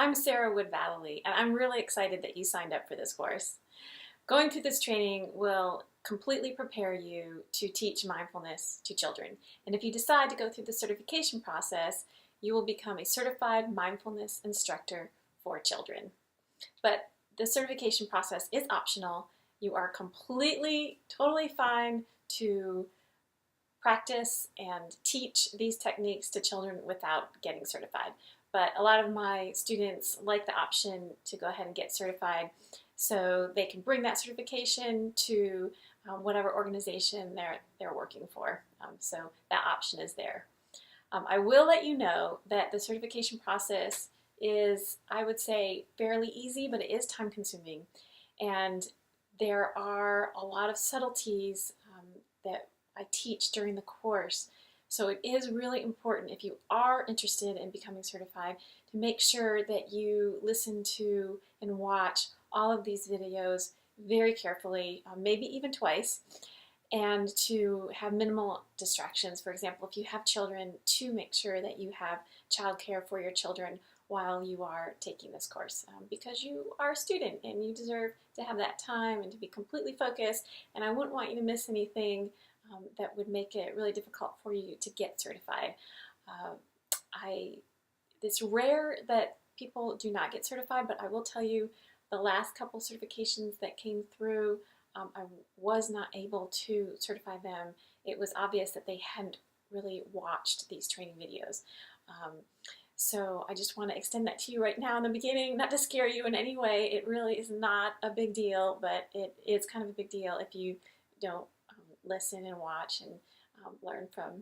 I'm Sarah Wood-Vallely, and I'm really excited that you signed up for this course. Going through this training will completely prepare you to teach mindfulness to children. And if you decide to go through the certification process, you will become a certified mindfulness instructor for children. But the certification process is optional. You are completely, totally fine to practice and teach these techniques to children without getting certified. But a lot of my students like the option to go ahead and get certified so they can bring that certification to whatever organization they're working for. So that option is there. I will let you know that the certification process is, I would say, fairly easy, but it is time consuming. And there are a lot of subtleties that I teach during the course. So it is really important, if you are interested in becoming certified, to make sure that you listen to and watch all of these videos very carefully, maybe even twice, and to have minimal distractions. For example, if you have children, to make sure that you have childcare for your children while you are taking this course, because you are a student and you deserve to have that time and to be completely focused, and I wouldn't want you to miss anything that would make it really difficult for you to get certified. It's rare that people do not get certified, but I will tell you the last couple certifications that came through, I was not able to certify them. It was obvious that they hadn't really watched these training videos. So I just want to extend that to you right now in the beginning, not to scare you in any way. It really is not a big deal, but it is kind of a big deal if you don't listen and watch and learn from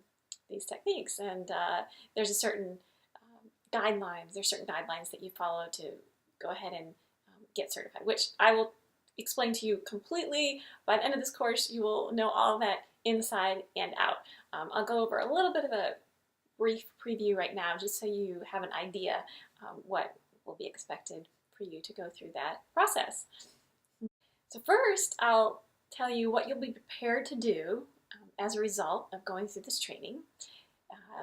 these techniques. And there's certain guidelines that you follow to go ahead and get certified, which I will explain to you completely. By the end of this course, you will know all of that inside and out. I'll go over a little bit of a brief preview right now, just so you have an idea what will be expected for you to go through that process. So first, I'll tell you what you'll be prepared to do as a result of going through this training.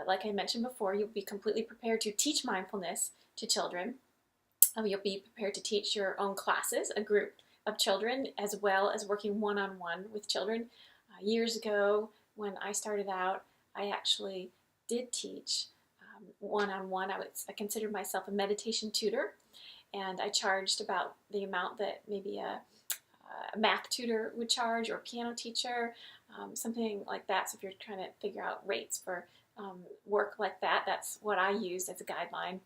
Like I mentioned before, you'll be completely prepared to teach mindfulness to children. You'll be prepared to teach your own classes, a group of children, as well as working one-on-one with children. Years ago, when I started out, I actually did teach one-on-one. I considered myself a meditation tutor, and I charged about the amount that maybe a math tutor would charge, or a piano teacher, something like that. So if you're trying to figure out rates for work like that, that's what I used as a guideline.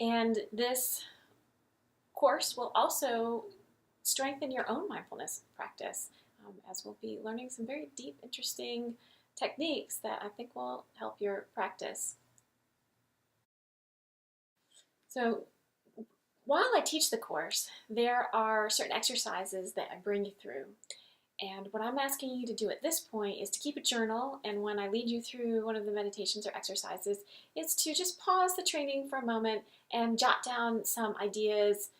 And this course will also strengthen your own mindfulness practice, as we'll be learning some very deep, interesting techniques that I think will help your practice. So while I teach the course, there are certain exercises that I bring you through. And what I'm asking you to do at this point is to keep a journal, and when I lead you through one of the meditations or exercises, it's to just pause the training for a moment and jot down some ideas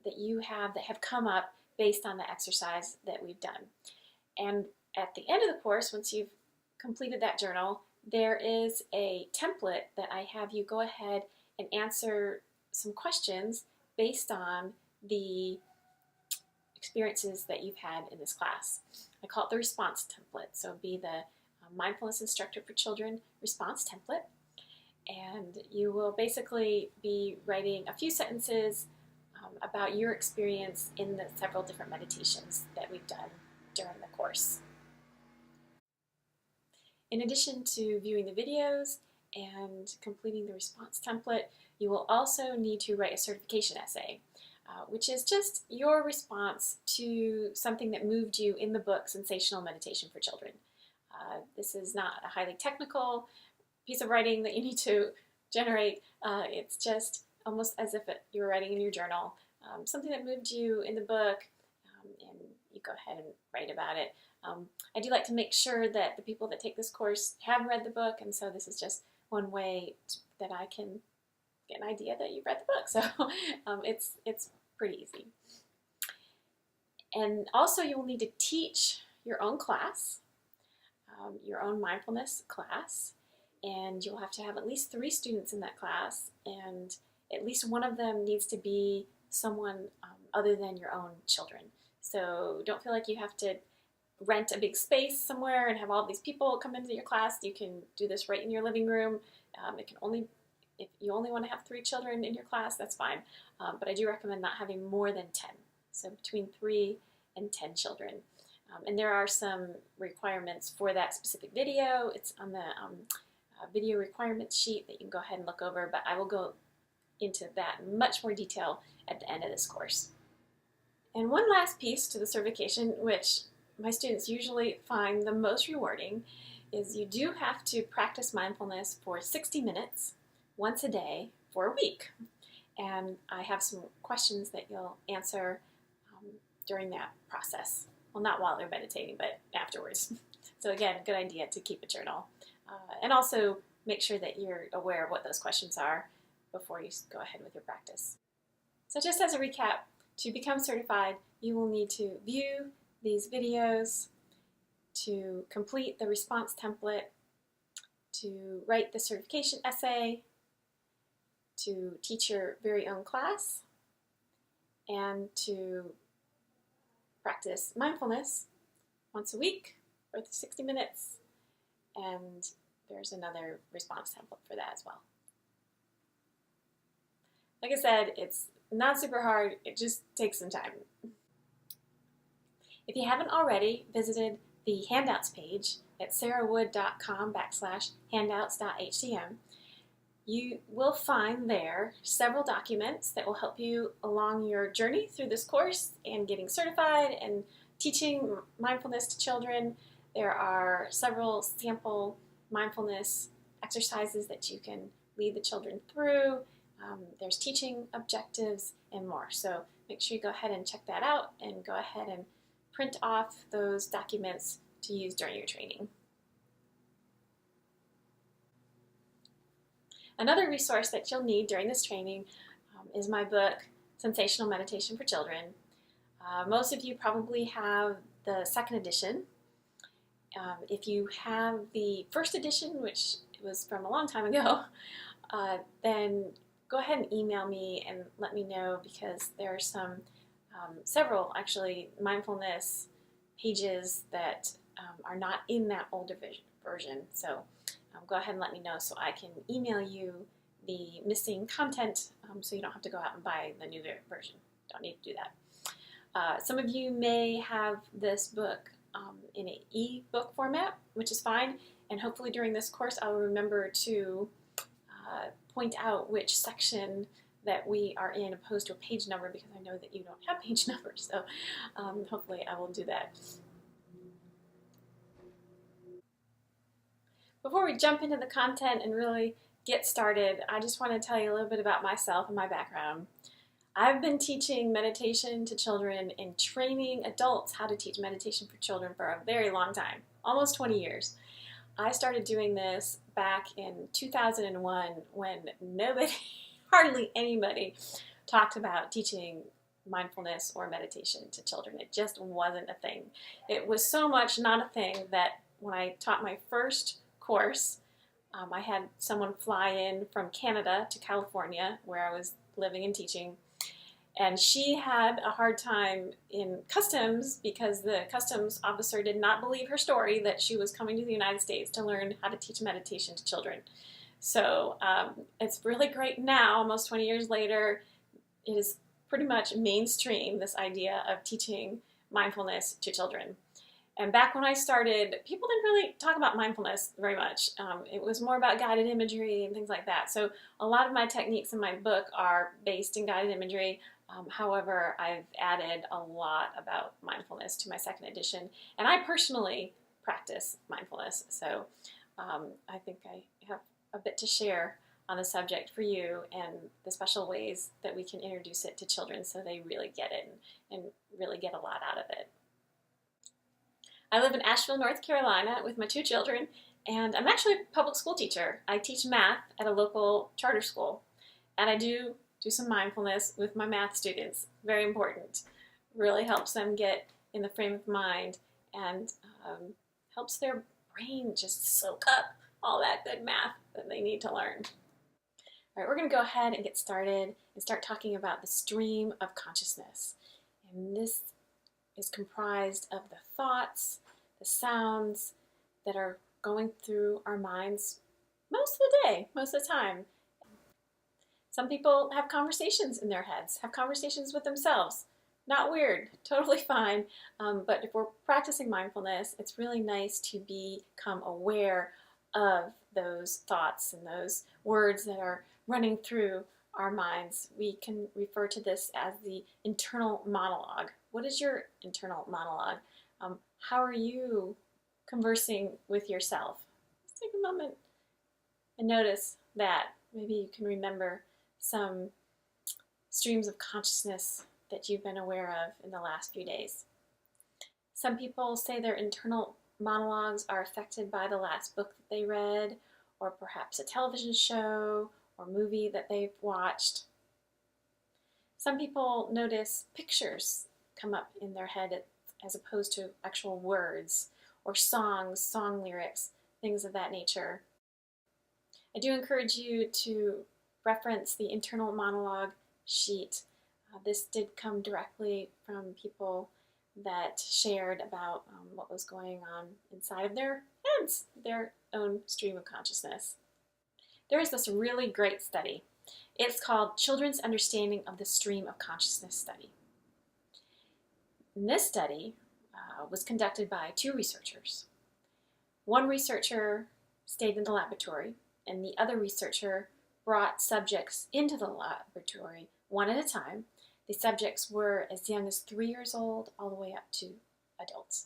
that you have that have come up based on the exercise that we've done. And at the end of the course, once you've completed that journal, there is a template that I have you go ahead and answer some questions based on the experiences that you've had in this class. I call it the response template. So it'll be the Mindfulness Instructor for Children response template. And you will basically be writing a few sentences about your experience in the several different meditations that we've done during the course. In addition to viewing the videos and completing the response template, you will also need to write a certification essay, which is just your response to something that moved you in the book Sensational Meditation for Children. This is not a highly technical piece of writing that you need to generate. It's just almost as if you were writing in your journal, something that moved you in the book, and you go ahead and write about it. I do like to make sure that the people that take this course have read the book, and so this is just one way that I can get an idea that you've read the book. So it's pretty easy. And also you will need to teach your own class, your own mindfulness class, and you'll have to have at least 3 students in that class, and at least one of them needs to be someone other than your own children. So don't feel like you have to rent a big space somewhere and have all these people come into your class. You can do this right in your living room. If you only want to have 3 children in your class, that's fine. But I do recommend not having more than 10. So between 3 and 10 children. And there are some requirements for that specific video. It's on the video requirements sheet that you can go ahead and look over, but I will go into that in much more detail at the end of this course. And one last piece to the certification, which my students usually find the most rewarding, is you do have to practice mindfulness for 60 minutes once a day for a week. And I have some questions that you'll answer during that process. Well, not while they're meditating, but afterwards. So again, good idea to keep a journal. And also make sure that you're aware of what those questions are before you go ahead with your practice. So just as a recap, to become certified, you will need to view these videos, to complete the response template, to write the certification essay, to teach your very own class, and to practice mindfulness once a week for 60 minutes. And there's another response template for that as well. Like I said, it's not super hard, it just takes some time. If you haven't already visited the handouts page at sarahwood.com/handouts.htm, you will find there several documents that will help you along your journey through this course and getting certified and teaching mindfulness to children. There are several sample mindfulness exercises that you can lead the children through. There's teaching objectives and more. So make sure you go ahead and check that out and go ahead and print off those documents to use during your training. Another resource that you'll need during this training is my book, Sensational Meditation for Children. Most of you probably have the second edition. If you have the first edition, which was from a long time ago, then go ahead and email me and let me know, because there are several actually mindfulness pages that are not in that older version. So go ahead and let me know so I can email you the missing content so you don't have to go out and buy the new version. Don't need to do that. Some of you may have this book in an e-book format, which is fine, and hopefully during this course I'll remember to point out which section that we are in opposed to a page number, because I know that you don't have page numbers, so hopefully I will do that. Before we jump into the content and really get started, I just want to tell you a little bit about myself and my background. I've been teaching meditation to children and training adults how to teach meditation for children for a very long time, almost 20 years. I started doing this back in 2001 when nobody, hardly anybody, talked about teaching mindfulness or meditation to children. It just wasn't a thing. It was so much not a thing that when I taught my first course, I had someone fly in from Canada to California, where I was living and teaching, and she had a hard time in customs because the customs officer did not believe her story that she was coming to the United States to learn how to teach meditation to children. So it's really great now, almost 20 years later. It is pretty much mainstream, this idea of teaching mindfulness to children. And back when I started, people didn't really talk about mindfulness very much. It was more about guided imagery and things like that. So a lot of my techniques in my book are based in guided imagery. However, I've added a lot about mindfulness to my second edition. And I personally practice mindfulness. So I think I have a bit to share on the subject for you and the special ways that we can introduce it to children so they really get it and really get a lot out of it. I live in Asheville, North Carolina with my 2 children, and I'm actually a public school teacher. I teach math at a local charter school, and I do some mindfulness with my math students. Very important. Really helps them get in the frame of mind and helps their brain just soak up all that good math that they need to learn. All right, we're going to go ahead and get started and start talking about the stream of consciousness. And this is comprised of the thoughts, the sounds that are going through our minds most of the day, most of the time. Some people have conversations in their heads, have conversations with themselves. Not weird, totally fine. But if we're practicing mindfulness, it's really nice to become aware of those thoughts and those words that are running through our minds. We can refer to this as the internal monologue. What is your internal monologue? How are you conversing with yourself? Let's take a moment and notice that. Maybe you can remember some streams of consciousness that you've been aware of in the last few days. Some people say their internal monologues are affected by the last book that they read, or perhaps a television show or movie that they've watched. Some people notice pictures come up in their head as opposed to actual words, or songs, song lyrics, things of that nature. I do encourage you to reference the internal monologue sheet. This did come directly from people that shared about what was going on inside of their heads, their own stream of consciousness. There is this really great study. It's called Children's Understanding of the Stream of Consciousness Study. And this study was conducted by two researchers. One researcher stayed in the laboratory, and the other researcher brought subjects into the laboratory one at a time. The subjects were as young as 3 years old all the way up to adults.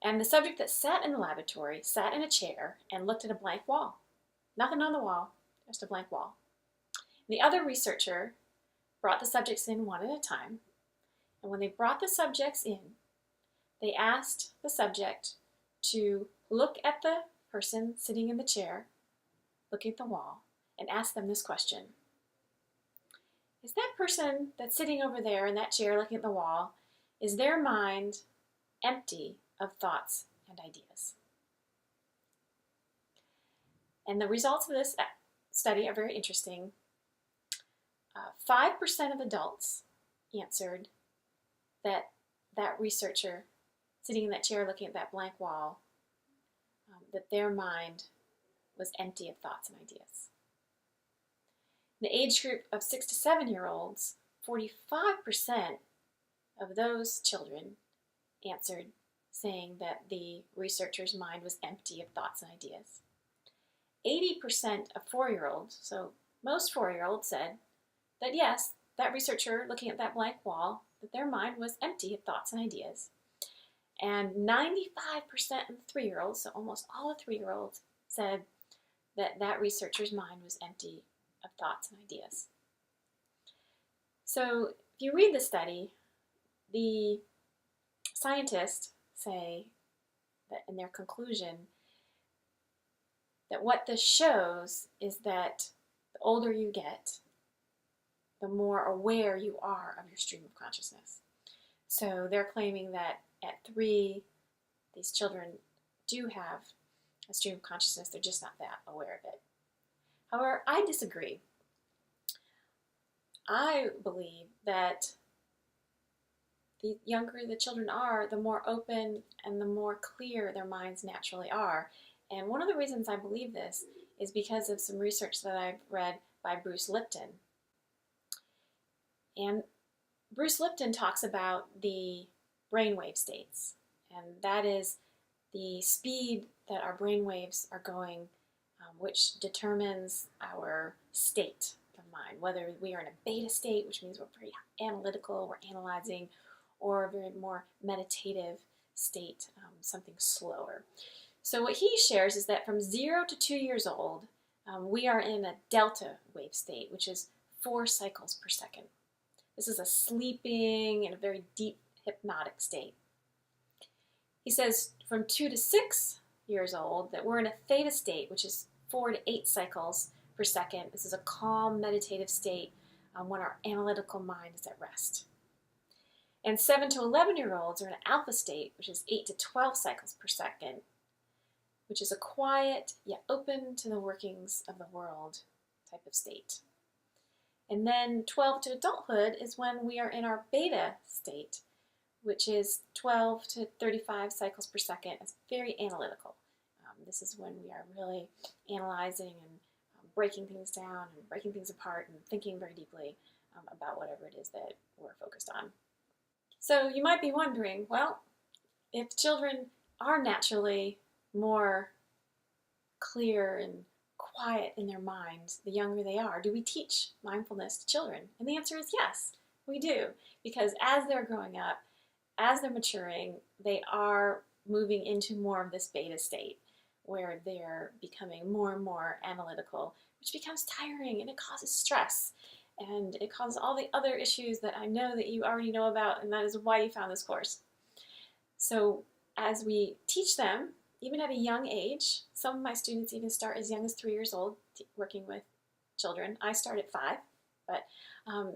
And the subject that sat in the laboratory sat in a chair and looked at a blank wall. Nothing on the wall, just a blank wall. The other researcher brought the subjects in one at a time. And when they brought the subjects in, they asked the subject to look at the person sitting in the chair, looking at the wall, and ask them this question. Is that person that's sitting over there in that chair looking at the wall, is their mind empty of thoughts and ideas? And the results of this study are very interesting. 5% of adults answered that that researcher sitting in that chair looking at that blank wall, that their mind was empty of thoughts and ideas. In the age group of 6 to 7-year-olds, 45% of those children answered saying that the researcher's mind was empty of thoughts and ideas. 80% of 4-year-olds, so most 4-year-olds said that yes, that researcher looking at that blank wall, that their mind was empty of thoughts and ideas. And 95% of 3-year-olds, so almost all the 3-year-olds, said that that researcher's mind was empty of thoughts and ideas. So if you read the study, the scientists say that in their conclusion that what this shows is that the older you get, the more aware you are of your stream of consciousness. So they're claiming that at 3, these children do have a stream of consciousness, they're just not that aware of it. However, I disagree. I believe that the younger the children are, the more open and the more clear their minds naturally are. And one of the reasons I believe this is because of some research that I've read by Bruce Lipton. And Bruce Lipton talks about the brainwave states, and that is the speed that our brainwaves are going, which determines our state of mind, whether we are in a beta state, which means we're very analytical, we're analyzing, or a very more meditative state, something slower. So what he shares is that from 0 to 2 years old, we are in a delta wave state, which is 4 cycles per second. This is a sleeping and a very deep hypnotic state. He says from 2 to 6 years old that we're in a theta state, which is 4 to 8 cycles per second. This is a calm meditative state when our analytical mind is at rest. And 7 to 11-year-olds are in an alpha state, which is 8 to 12 cycles per second, which is a quiet yet open to the workings of the world type of state. And then 12 to adulthood is when we are in our beta state, which is 12 to 35 cycles per second. It's very analytical. This is when we are really analyzing and breaking things down and breaking things apart and thinking very deeply about whatever it is that we're focused on. So you might be wondering, well, if children are naturally more clear and quiet in their minds the younger they are, do we teach mindfulness to children? And the answer is yes, we do. Because as they're growing up, as they're maturing, they are moving into more of this beta state where they're becoming more and more analytical, which becomes tiring and it causes stress. And it causes all the other issues that I know that you already know about, and that is why you found this course. So as we teach them, even at a young age, some of my students even start as young as 3 years old working with children. I start at 5, but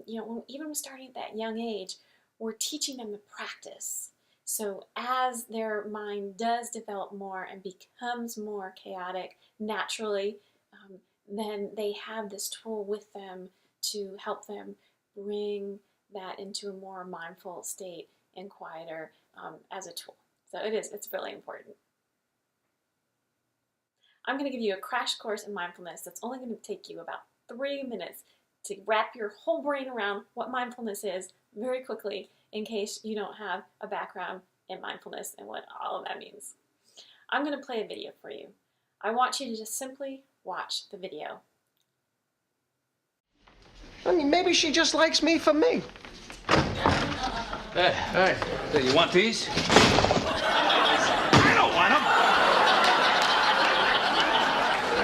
even when starting at that young age, we're teaching them the practice. So as their mind does develop more and becomes more chaotic naturally, then they have this tool with them to help them bring that into a more mindful state and quieter as a tool. So it's really important. I'm going to give you a crash course in mindfulness that's only going to take you about 3 minutes to wrap your whole brain around what mindfulness is very quickly, in case you don't have a background in mindfulness and what all of that means. I'm going to play a video for you. I want you to just simply watch the video. I mean, maybe she just likes me for me. Hey, you want these? I don't want them.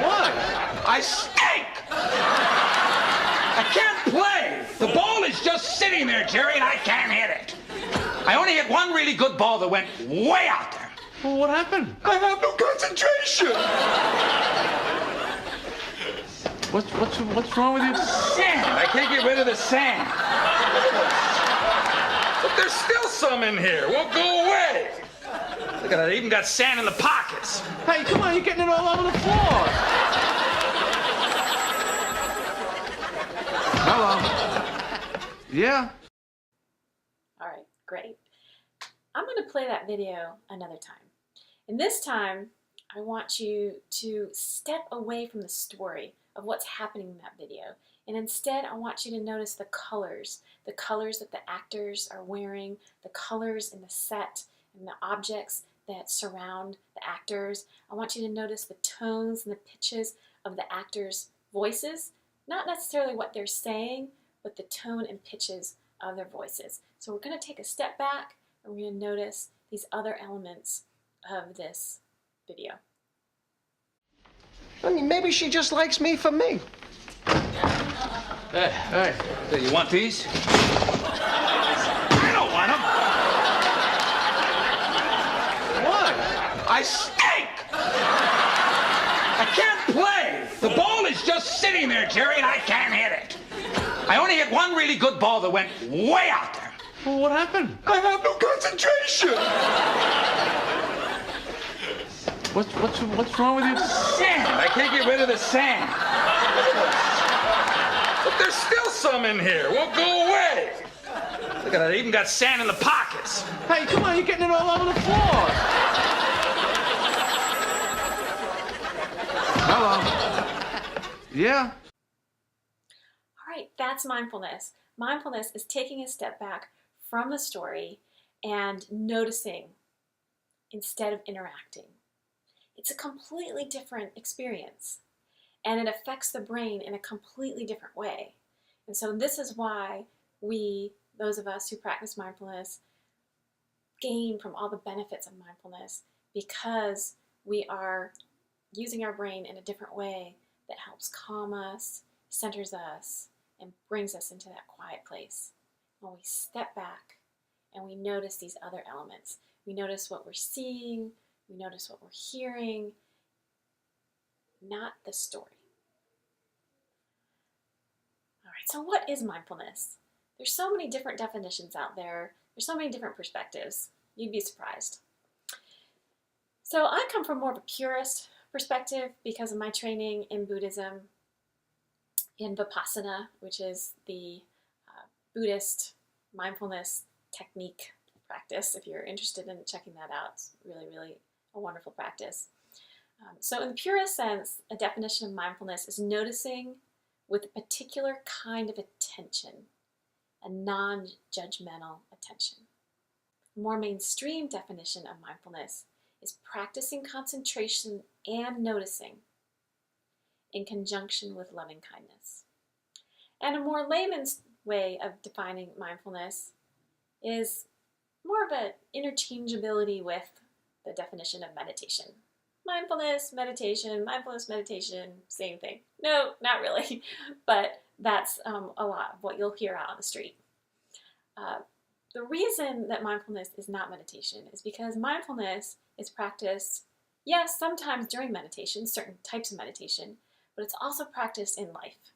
Why? I stink! I can't play. The ball is just sitting there, Jerry, and I can't hit it. I only hit one really good ball that went way out there. Well, what happened? I have no concentration. What's wrong with you? Sand. I can't get rid of the sand. But there's still some in here. Won't go away. Look at that. I even got sand in the pockets. Hey, come on, you're getting it all over the floor. Hello. Yeah? All right, great. I'm going to play that video another time. And this time, I want you to step away from the story of what's happening in that video. And instead, I want you to notice the colors that the actors are wearing, the colors in the set, and the objects that surround the actors. I want you to notice the tones and the pitches of the actors' voices, not necessarily what they're saying, but the tone and pitches of their voices. So we're going to take a step back and we're going to notice these other elements of this video. I mean, maybe she just likes me for me. Hey, you want these? I don't want them. Why? I stink! I can't play. The ball is just sitting there, Jerry, and I can't hit it. I only hit one really good ball that went way out there. Well, what happened? I have no concentration. What's wrong with you? Sand. I can't get rid of the sand. But there's still some in here. Won't go away. Look at that. I even got sand in the pockets. Hey, come on, you're getting it all over the floor. Hello. Yeah? All right, that's mindfulness. Mindfulness is taking a step back from the story and noticing instead of interacting. It's a completely different experience, and it affects the brain in a completely different way. And so this is why we, those of us who practice mindfulness, gain from all the benefits of mindfulness, because we are using our brain in a different way that helps calm us, centers us, and brings us into that quiet place. When we step back and we notice these other elements, we notice what we're seeing, we notice what we're hearing, not the story. All right, so what is mindfulness? There's so many different definitions out there. There's so many different perspectives. You'd be surprised. So I come from more of a purist perspective because of my training in Buddhism. in Vipassana, which is the Buddhist mindfulness technique practice. If you're interested in checking that out, it's really, really a wonderful practice. So in the purest sense, a definition of mindfulness is noticing with a particular kind of attention, a non-judgmental attention. A more mainstream definition of mindfulness is practicing concentration and noticing in conjunction with loving kindness. And a more layman's way of defining mindfulness is more of an interchangeability with the definition of meditation. Mindfulness, meditation, same thing. No, not really, but that's a lot of what you'll hear out on the street. The reason that mindfulness is not meditation is because mindfulness is practiced, yes, sometimes during meditation, certain types of meditation, but it's also practiced in life.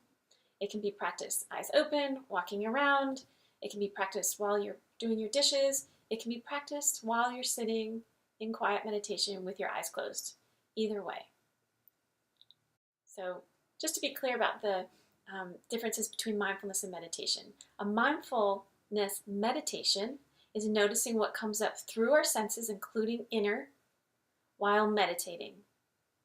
It can be practiced eyes open, walking around. It can be practiced while you're doing your dishes. It can be practiced while you're sitting in quiet meditation with your eyes closed. Either way. So just to be clear about the differences between mindfulness and meditation. A mindfulness meditation is noticing what comes up through our senses, including inner, while meditating.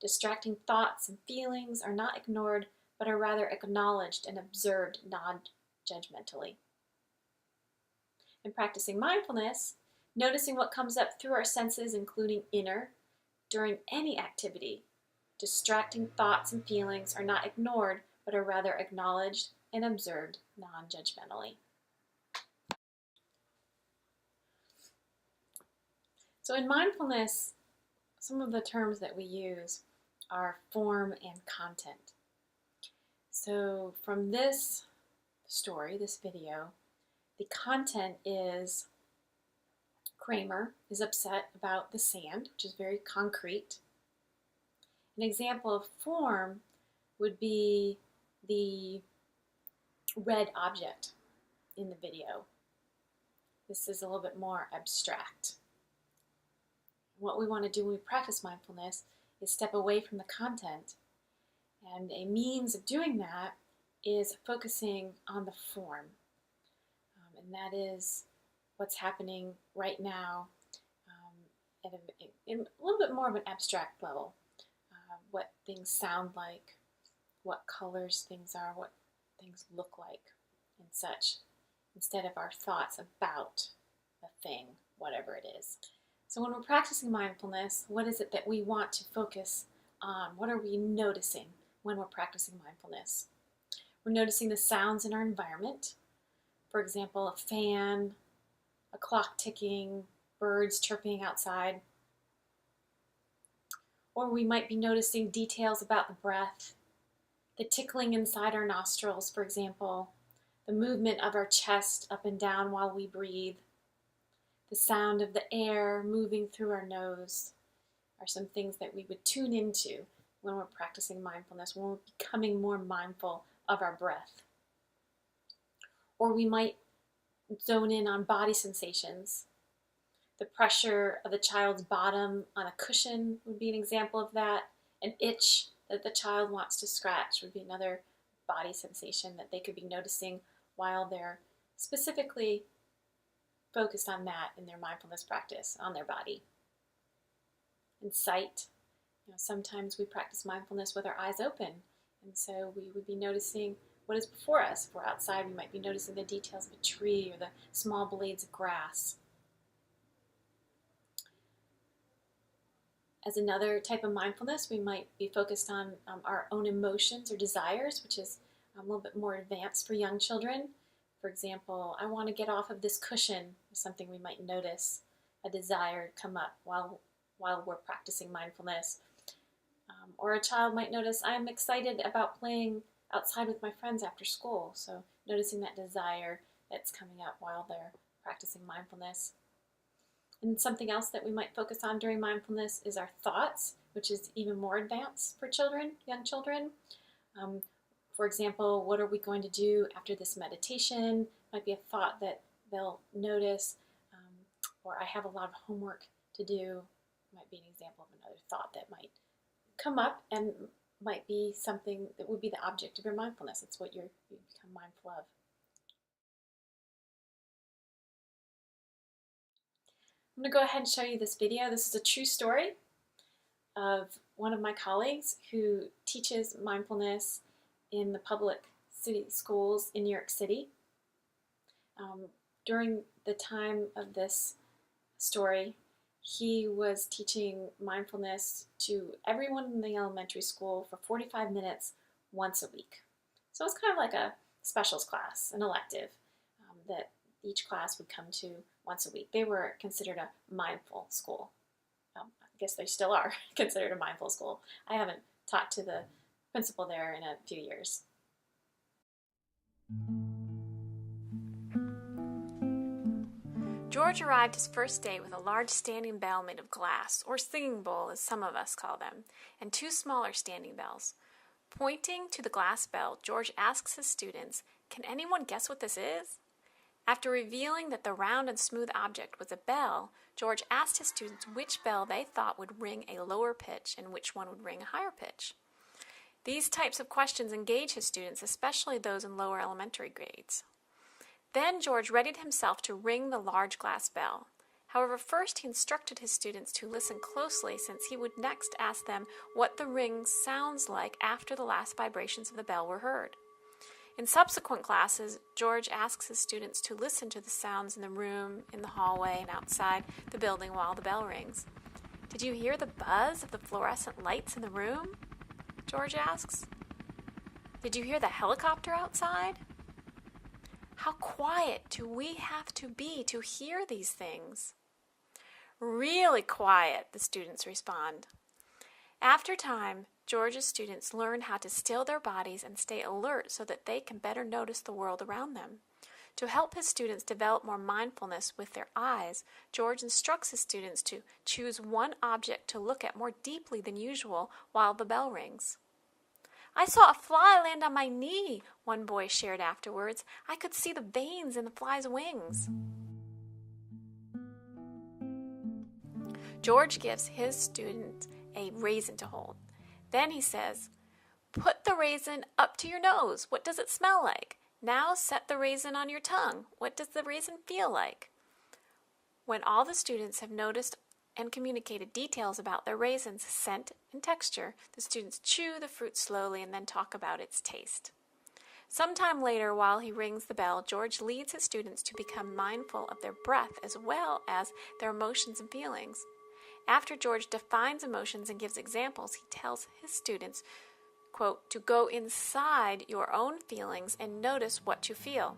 Distracting thoughts and feelings are not ignored, but are rather acknowledged and observed non-judgmentally. In practicing mindfulness, noticing what comes up through our senses, including inner, during any activity, distracting thoughts and feelings are not ignored, but are rather acknowledged and observed non-judgmentally. So in mindfulness, some of the terms that we use are form and content. So from this story, this video, the content is Kramer is upset about the sand, which is very concrete. An example of form would be the red object in the video. This is a little bit more abstract. What we want to do when we practice mindfulness is step away from the content, and a means of doing that is focusing on the form, and that is what's happening right now at a little bit more of an abstract level. What things sound like, what colors things are, what things look like, and such, instead of our thoughts about a thing, whatever it is. So when we're practicing mindfulness, what is it that we want to focus on? What are we noticing when we're practicing mindfulness? We're noticing the sounds in our environment. For example, a fan, a clock ticking, birds chirping outside. Or we might be noticing details about the breath, the tickling inside our nostrils, for example, the movement of our chest up and down while we breathe, the sound of the air moving through our nose are some things that we would tune into when we're practicing mindfulness, when we're becoming more mindful of our breath. Or we might zone in on body sensations. The pressure of the child's bottom on a cushion would be an example of that. An itch that the child wants to scratch would be another body sensation that they could be noticing while they're specifically focused on that in their mindfulness practice, on their body. And sight, sometimes we practice mindfulness with our eyes open, and so we would be noticing what is before us. If we're outside, we might be noticing the details of a tree or the small blades of grass. As another type of mindfulness, we might be focused on our own emotions or desires, which is a little bit more advanced for young children. For example, I want to get off of this cushion is something we might notice, a desire come up while we're practicing mindfulness. Or a child might notice, I'm excited about playing outside with my friends after school. So noticing that desire that's coming up while they're practicing mindfulness. And something else that we might focus on during mindfulness is our thoughts, which is even more advanced for children, young children. For example, what are we going to do after this meditation? Might be a thought that they'll notice, or I have a lot of homework to do. Might be an example of another thought that might come up and might be something that would be the object of your mindfulness. It's what you become mindful of. I'm going to go ahead and show you this video. This is a true story of one of my colleagues who teaches mindfulness in the public city schools in New York City. During the time of this story, he was teaching mindfulness to everyone in the elementary school for 45 minutes once a week. So it's kind of like a specials class, an elective, that each class would come to once a week. They were considered a mindful school. I guess they still are considered a mindful school. I haven't talked to the principal there in a few years. George arrived his first day with a large standing bell made of glass, or singing bowl as some of us call them, and 2 smaller standing bells. Pointing to the glass bell, George asks his students, "Can anyone guess what this is?" After revealing that the round and smooth object was a bell, George asked his students which bell they thought would ring a lower pitch and which one would ring a higher pitch. These types of questions engage his students, especially those in lower elementary grades. Then George readied himself to ring the large glass bell. However, first he instructed his students to listen closely, since he would next ask them what the ring sounds like after the last vibrations of the bell were heard. In subsequent classes, George asks his students to listen to the sounds in the room, in the hallway, and outside the building while the bell rings. "Did you hear the buzz of the fluorescent lights in the room?" George asks. "Did you hear the helicopter outside?" "How quiet do we have to be to hear these things?" "Really quiet," the students respond. After time, George's students learn how to still their bodies and stay alert so that they can better notice the world around them. To help his students develop more mindfulness with their eyes, George instructs his students to choose one object to look at more deeply than usual while the bell rings. "I saw a fly land on my knee," one boy shared afterwards. "I could see the veins in the fly's wings." George gives his student a raisin to hold. Then he says, "Put the raisin up to your nose. What does it smell like? Now set the raisin on your tongue. What does the raisin feel like?" When all the students have noticed and communicated details about their raisin's scent and texture, the students chew the fruit slowly and then talk about its taste. Sometime later, while he rings the bell, George leads his students to become mindful of their breath as well as their emotions and feelings. After George defines emotions and gives examples, he tells his students, quote, "to go inside your own feelings and notice what you feel."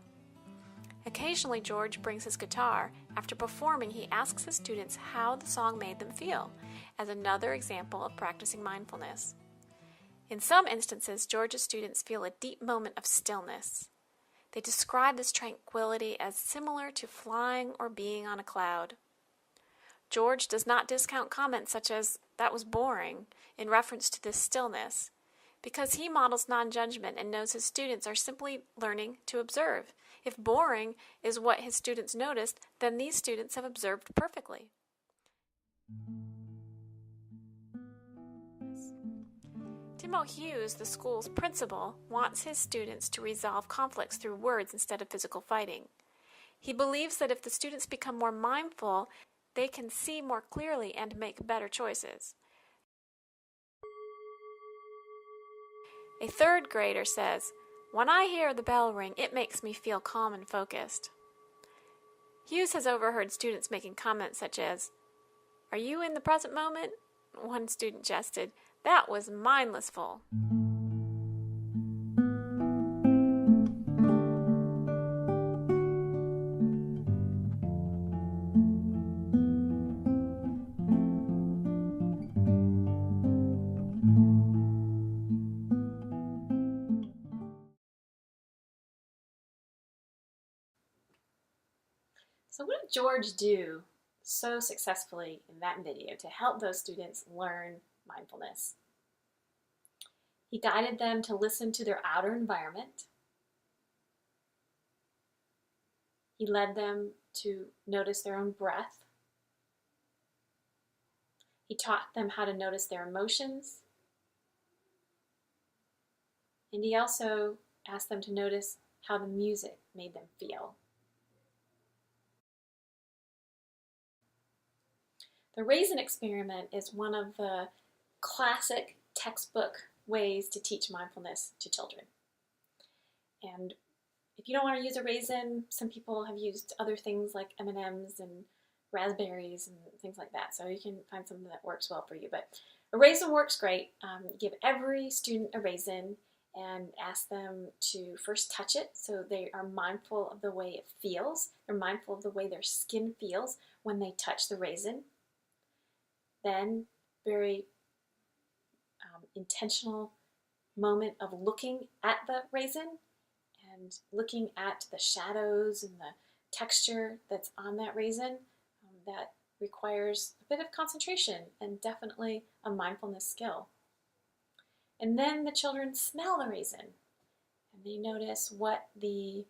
Occasionally, George brings his guitar. After performing, he asks his students how the song made them feel, as another example of practicing mindfulness. In some instances, George's students feel a deep moment of stillness. They describe this tranquility as similar to flying or being on a cloud. George does not discount comments such as, "that was boring," in reference to this stillness, because he models non-judgment and knows his students are simply learning to observe. If boring is what his students noticed, then these students have observed perfectly. Timo Hughes, the school's principal, wants his students to resolve conflicts through words instead of physical fighting. He believes that if the students become more mindful, they can see more clearly and make better choices. A 3rd grader says, "When I hear the bell ring, it makes me feel calm and focused." Hughes has overheard students making comments such as, "Are you in the present moment?" One student jested, "That was mindlessful." So what did George do so successfully in that video to help those students learn mindfulness? He guided them to listen to their outer environment. He led them to notice their own breath. He taught them how to notice their emotions. And he also asked them to notice how the music made them feel. The raisin experiment is one of the classic textbook ways to teach mindfulness to children. And if you don't want to use a raisin, some people have used other things like M&Ms and raspberries and things like that. So you can find something that works well for you. But a raisin works great. Give every student a raisin and ask them to first touch it so they are mindful of the way it feels. They're mindful of the way their skin feels when they touch the raisin. Then very intentional moment of looking at the raisin and looking at the shadows and the texture that's on that raisin. That requires a bit of concentration and definitely a mindfulness skill. And then the children smell the raisin and they notice what the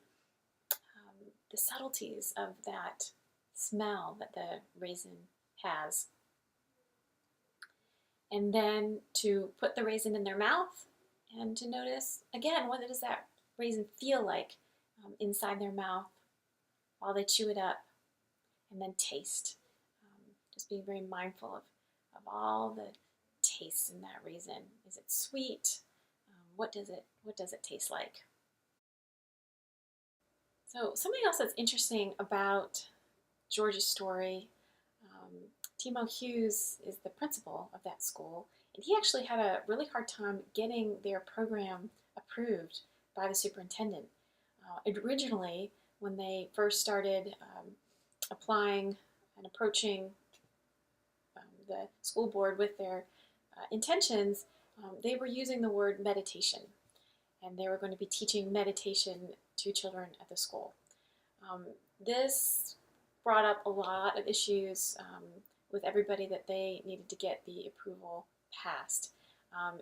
subtleties of that smell that the raisin has. And then to put the raisin in their mouth and to notice, again, what does that raisin feel like inside their mouth while they chew it up, and then taste. Just being very mindful of all the tastes in that raisin. Is it sweet? What does it taste like? So something else that's interesting about George's story, Timo Hughes is the principal of that school, and he actually had a really hard time getting their program approved by the superintendent. Originally, when they first started applying and approaching the school board with their intentions, they were using the word meditation, and they were going to be teaching meditation to children at the school. This brought up a lot of issues with everybody that they needed to get the approval passed.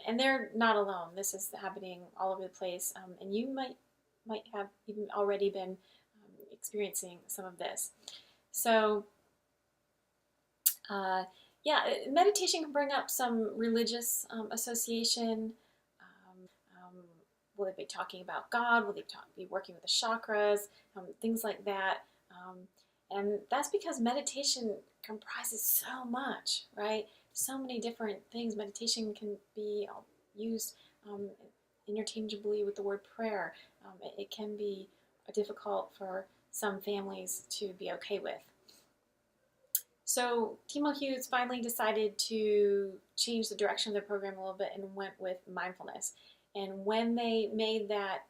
And they're not alone. This is happening all over the place, and you might have even already been experiencing some of this. So, meditation can bring up some religious association. Will they be talking about God? Will they be working with the chakras? Things like that. And that's because meditation comprises so much, right? So many different things. Meditation can be used interchangeably with the word prayer. It can be difficult for some families to be okay with. So Timo Hughes finally decided to change the direction of their program a little bit and went with mindfulness. And when they made that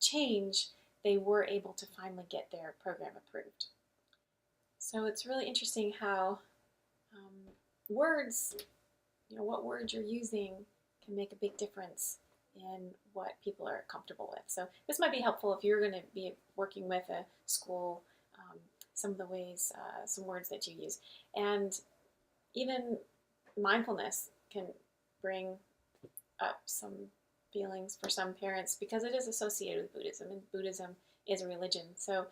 change, they were able to finally get their program approved. So it's really interesting how words, what words you're using can make a big difference in what people are comfortable with. So this might be helpful if you're going to be working with a school, some of the ways, some words that you use. And even mindfulness can bring up some feelings for some parents because it is associated with Buddhism, and Buddhism is a religion. So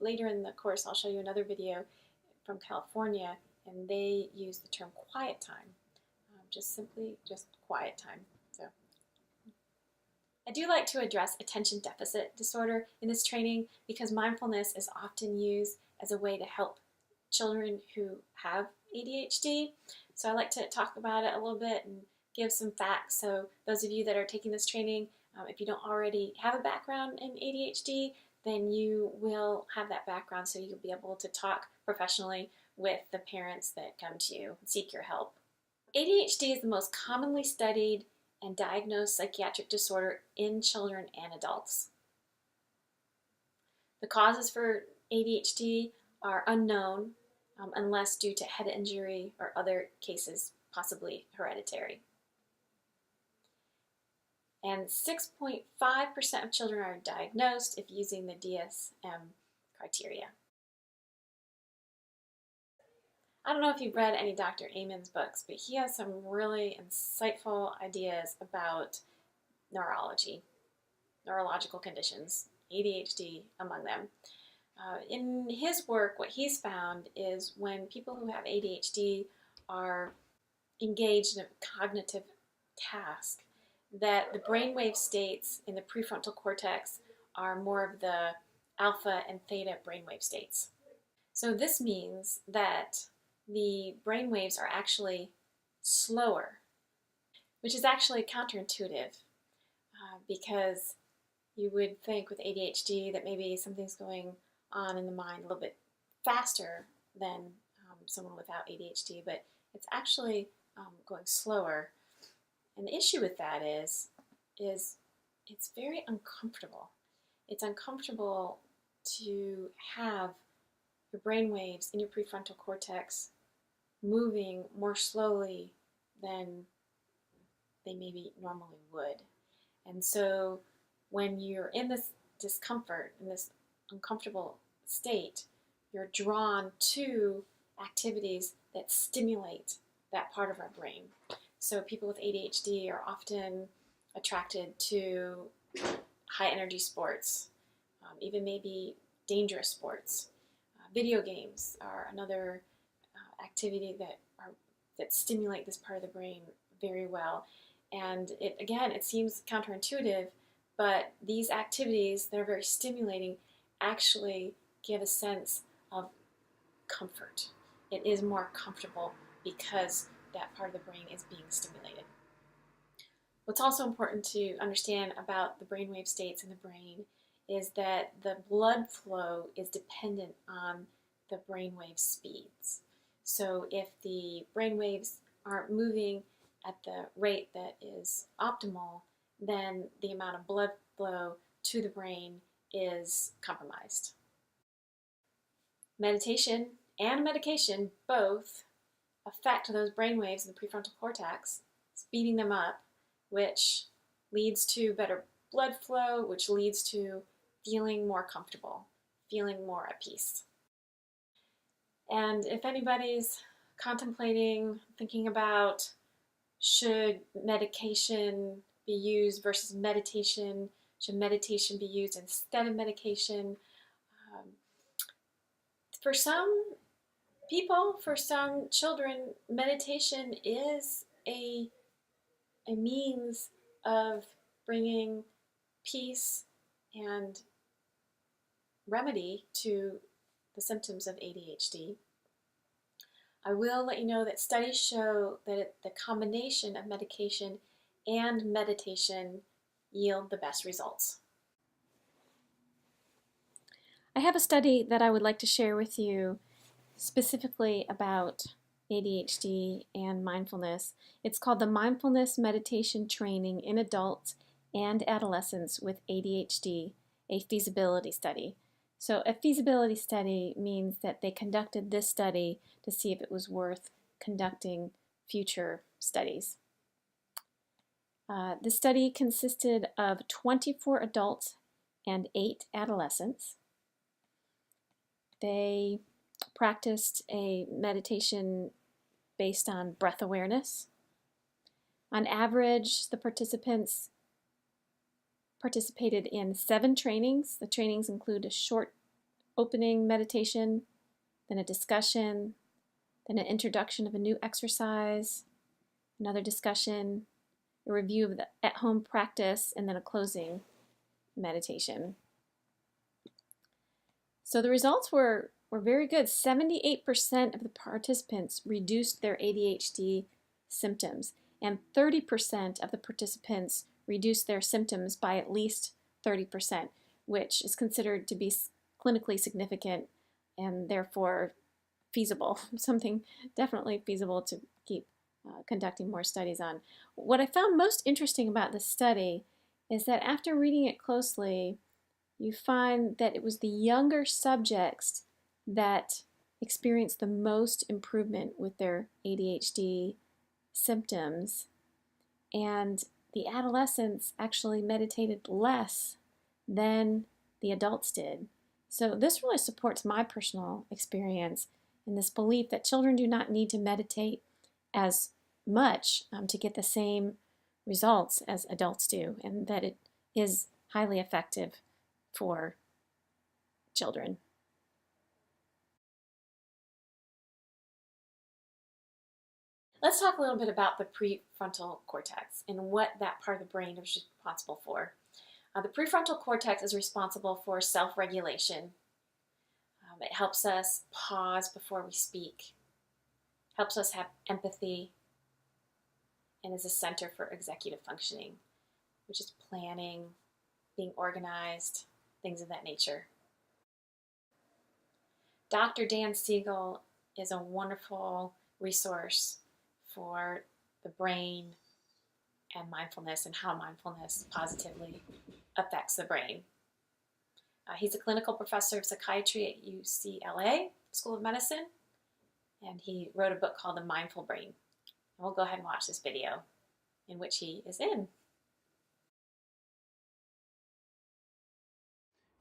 later in the course, I'll show you another video from California, and they use the term quiet time, just quiet time. So I do like to address attention deficit disorder in this training because mindfulness is often used as a way to help children who have ADHD. So I like to talk about it a little bit and give some facts. So those of you that are taking this training, if you don't already have a background in ADHD, then you will have that background so you'll be able to talk professionally with the parents that come to you and seek your help. ADHD is the most commonly studied and diagnosed psychiatric disorder in children and adults. The causes for ADHD are unknown unless due to head injury or other cases, possibly hereditary. And 6.5% of children are diagnosed if using the DSM criteria. I don't know if you've read any Dr. Amen's books, but he has some really insightful ideas about neurology, neurological conditions, ADHD among them. In his work, what he's found is when people who have ADHD are engaged in a cognitive task, that the brainwave states in the prefrontal cortex are more of the alpha and theta brainwave states. So this means that the brainwaves are actually slower, which is actually counterintuitive because you would think with ADHD that maybe something's going on in the mind a little bit faster than someone without ADHD, but it's actually going slower. And the issue with that is it's very uncomfortable. It's uncomfortable to have your brain waves in your prefrontal cortex moving more slowly than they maybe normally would. And so when you're in this discomfort, in this uncomfortable state, you're drawn to activities that stimulate that part of our brain. So people with ADHD are often attracted to high energy sports, even maybe dangerous sports. Video games are another activity that stimulate this part of the brain very well. And it seems counterintuitive, but these activities that are very stimulating actually give a sense of comfort. It is more comfortable because that part of the brain is being stimulated. What's also important to understand about the brainwave states in the brain is that the blood flow is dependent on the brainwave speeds. So if the brainwaves aren't moving at the rate that is optimal, then the amount of blood flow to the brain is compromised. Meditation and medication both affect those brainwaves in the prefrontal cortex, speeding them up, which leads to better blood flow, which leads to feeling more comfortable, feeling more at peace. And if anybody's contemplating, thinking about should medication be used versus meditation, should meditation be used instead of medication, for some people, for some children, meditation is a means of bringing peace and remedy to the symptoms of ADHD. I will let you know that studies show that the combination of medication and meditation yield the best results. I have a study that I would like to share with you specifically about ADHD and mindfulness. It's called the Mindfulness Meditation Training in Adults and Adolescents with ADHD, a Feasibility Study. So a feasibility study means that they conducted this study to see if it was worth conducting future studies. The study consisted of 24 adults and 8 adolescents. They practiced a meditation based on breath awareness. On average, the participants participated in 7 trainings. The trainings include a short opening meditation, then a discussion, then an introduction of a new exercise, another discussion, a review of the at-home practice, and then a closing meditation. So the results were very good. 78% of the participants reduced their ADHD symptoms, and 30% of the participants reduced their symptoms by at least 30%, which is considered to be clinically significant and therefore feasible, something definitely feasible to keep conducting more studies on. What I found most interesting about this study is that after reading it closely, you find that it was the younger subjects that experienced the most improvement with their ADHD symptoms, and the adolescents actually meditated less than the adults did. So this really supports my personal experience in this belief that children do not need to meditate as much to get the same results as adults do, and that it is highly effective for children. Let's talk a little bit about the prefrontal cortex and what that part of the brain is responsible for. The prefrontal cortex is responsible for self-regulation. It helps us pause before we speak, helps us have empathy, and is a center for executive functioning, which is planning, being organized, things of that nature. Dr. Dan Siegel is a wonderful resource for the brain and mindfulness and how mindfulness positively affects the brain. He's a clinical professor of psychiatry at UCLA School of Medicine, and he wrote a book called The Mindful Brain. And we'll go ahead and watch this video in which he is in.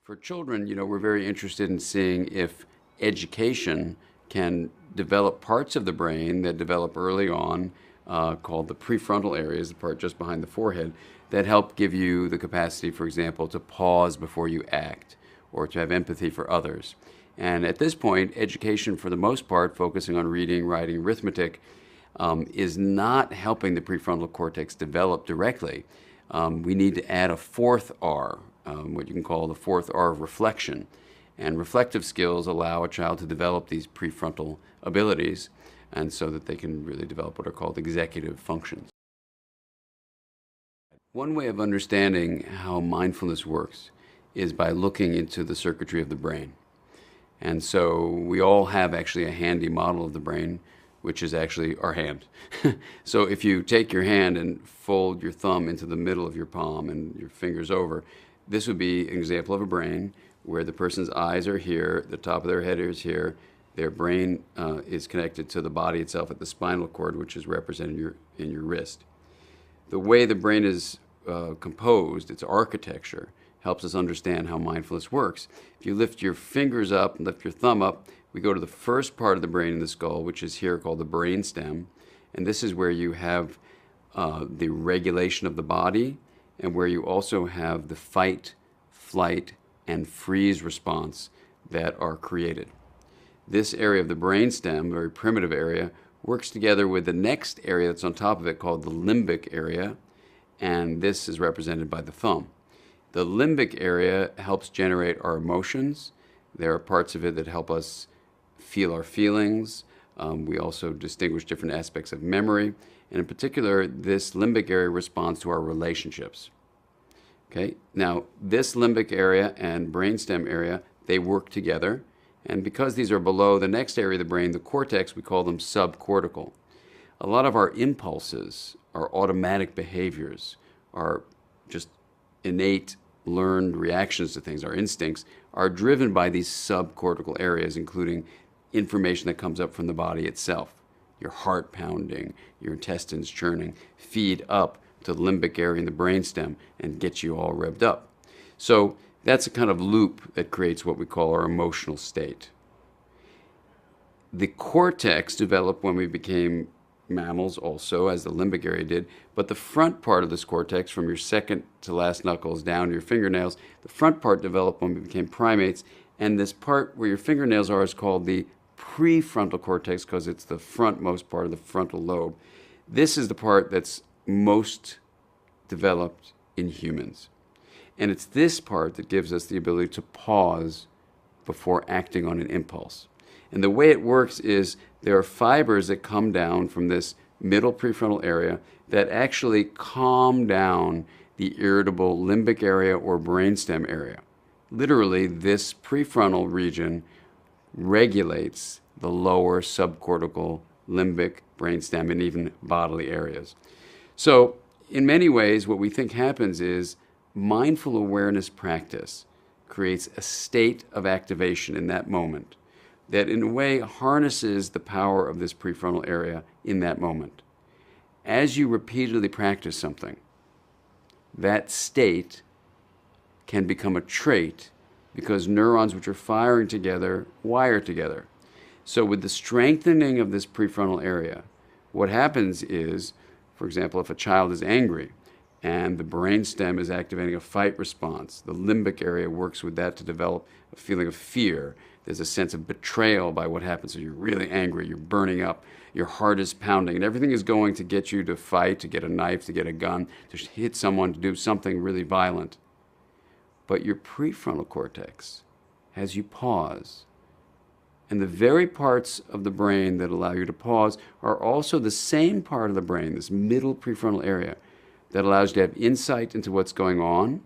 For children, we're very interested in seeing if education can develop parts of the brain that develop early on, called the prefrontal areas, the part just behind the forehead, that help give you the capacity, for example, to pause before you act or to have empathy for others. And at this point, education, for the most part, focusing on reading, writing, arithmetic, is not helping the prefrontal cortex develop directly. We need to add a fourth R, what you can call the fourth R of reflection. And reflective skills allow a child to develop these prefrontal abilities, and so that they can really develop what are called executive functions. One way of understanding how mindfulness works is by looking into the circuitry of the brain. And so we all have actually a handy model of the brain, which is actually our hand. So if you take your hand and fold your thumb into the middle of your palm and your fingers over, this would be an example of a brain where the person's eyes are here, the top of their head is here, their brain is connected to the body itself at the spinal cord, which is represented in your wrist. The way the brain is composed, its architecture, helps us understand how mindfulness works. If you lift your fingers up and lift your thumb up, we go to the first part of the brain in the skull, which is here called the brainstem. And this is where you have the regulation of the body, and where you also have the fight, flight, and freeze response that are created. This area of the brainstem, very primitive area, works together with the next area that's on top of it called the limbic area, and this is represented by the thumb. The limbic area helps generate our emotions. There are parts of it that help us feel our feelings. We also distinguish different aspects of memory, and in particular, this limbic area responds to our relationships. Okay, now this limbic area and brainstem area, they work together. And because these are below the next area of the brain, the cortex, we call them subcortical. A lot of our impulses, our automatic behaviors, our just innate learned reactions to things, our instincts, are driven by these subcortical areas, including information that comes up from the body itself. Your heart pounding, your intestines churning, feed up to the limbic area in the brainstem and get you all revved up. So that's a kind of loop that creates what we call our emotional state. The cortex developed when we became mammals also, as the limbic area did, but the front part of this cortex, from your second to last knuckles down to your fingernails, the front part developed when we became primates, and this part where your fingernails are is called the prefrontal cortex because it's the frontmost part of the frontal lobe. This is the part that's most developed in humans. And it's this part that gives us the ability to pause before acting on an impulse. And the way it works is there are fibers that come down from this middle prefrontal area that actually calm down the irritable limbic area or brainstem area. Literally, this prefrontal region regulates the lower subcortical, limbic, brainstem, and even bodily areas. So, in many ways, what we think happens is mindful awareness practice creates a state of activation in that moment that in a way harnesses the power of this prefrontal area in that moment. As you repeatedly practice something, that state can become a trait because neurons which are firing together wire together. So with the strengthening of this prefrontal area, what happens is, for example, if a child is angry, And the brainstem is activating a fight response. The limbic area works with that to develop a feeling of fear. There's a sense of betrayal by what happens. So you're really angry, you're burning up, your heart is pounding, and everything is going to get you to fight, to get a knife, to get a gun, to hit someone, to do something really violent. But your prefrontal cortex has you pause. And the very parts of the brain that allow you to pause are also the same part of the brain, this middle prefrontal area, that allows you to have insight into what's going on.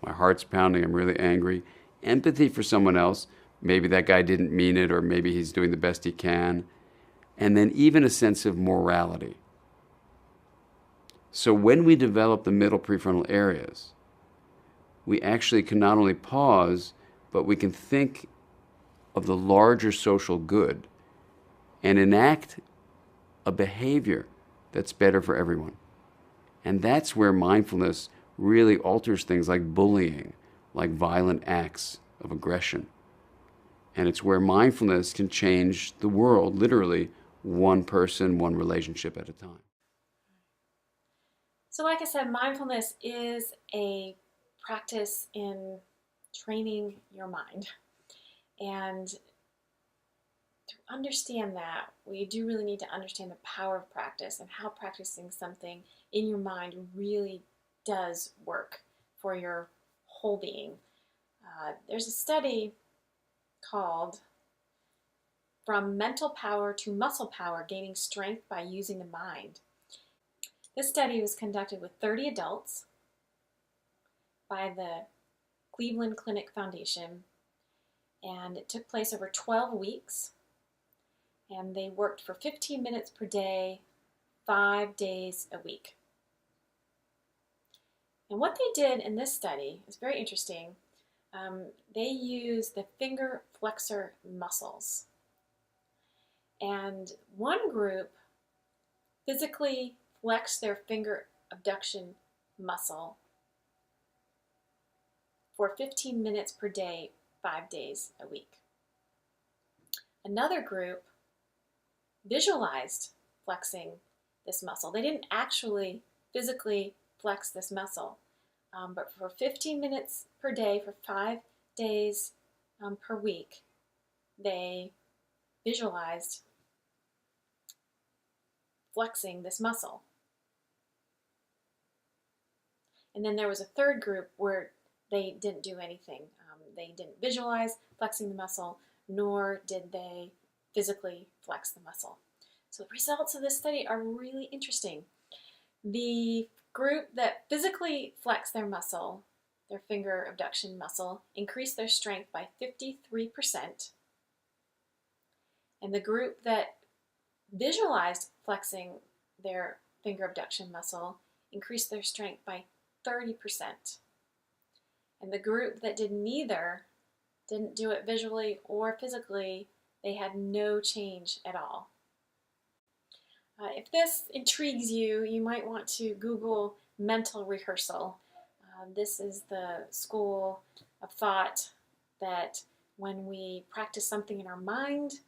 My heart's pounding, I'm really angry. Empathy for someone else. Maybe that guy didn't mean it, or maybe he's doing the best he can. And then even a sense of morality. So when we develop the middle prefrontal areas, we actually can not only pause, but we can think of the larger social good and enact a behavior that's better for everyone. And that's where mindfulness really alters things like bullying, like violent acts of aggression. And it's where mindfulness can change the world, literally one person, one relationship at a time. So like I said, mindfulness is a practice in training your mind. And to understand that, we do really need to understand the power of practice and how practicing something in your mind really does work for your whole being. There's a study called From Mental Power to Muscle Power, Gaining Strength by Using the Mind. This study was conducted with 30 adults by the Cleveland Clinic Foundation, and it took place over 12 weeks, and they worked for 15 minutes per day, 5 days a week. And what they did in this study is very interesting. They used the finger flexor muscles. And one group physically flexed their finger abduction muscle for 15 minutes per day, 5 days a week. Another group visualized flexing this muscle. They didn't actually physically flex this muscle, but for 15 minutes per day for 5 days per week, they visualized flexing this muscle. And then there was a third group where they didn't do anything. They didn't visualize flexing the muscle, nor did they physically flex the muscle. So the results of this study are really interesting. The group that physically flexed their muscle, their finger abduction muscle, increased their strength by 53%. And the group that visualized flexing their finger abduction muscle increased their strength by 30%. And the group that did neither, didn't do it visually or physically, they had no change at all. If this intrigues you, you might want to Google mental rehearsal. This is the school of thought that when we practice something in our mind,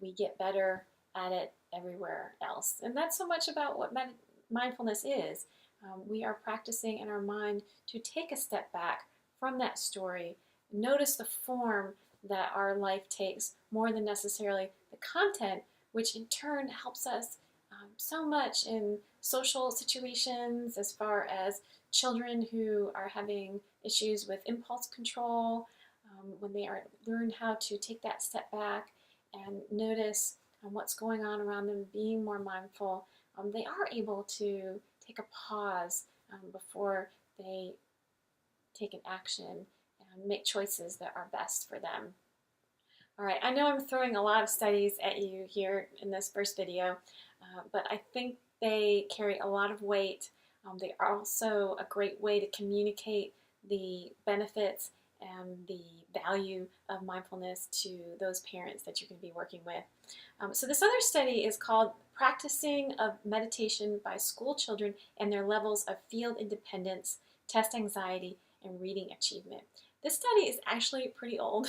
we get better at it everywhere else. And that's so much about what mindfulness is. We are practicing in our mind to take a step back from that story, notice the form that our life takes more than necessarily the content, which in turn helps us so much in social situations, as far as children who are having issues with impulse control, when they learn how to take that step back and notice what's going on around them, being more mindful, they are able to take a pause before they take an action and make choices that are best for them. All right, I know I'm throwing a lot of studies at you here in this first video, but I think they carry a lot of weight. They are also a great way to communicate the benefits and the value of mindfulness to those parents that you're going to be working with. So this other study is called Practicing of Meditation by School Children and Their Levels of Field Independence, Test Anxiety, and Reading Achievement. This study is actually pretty old.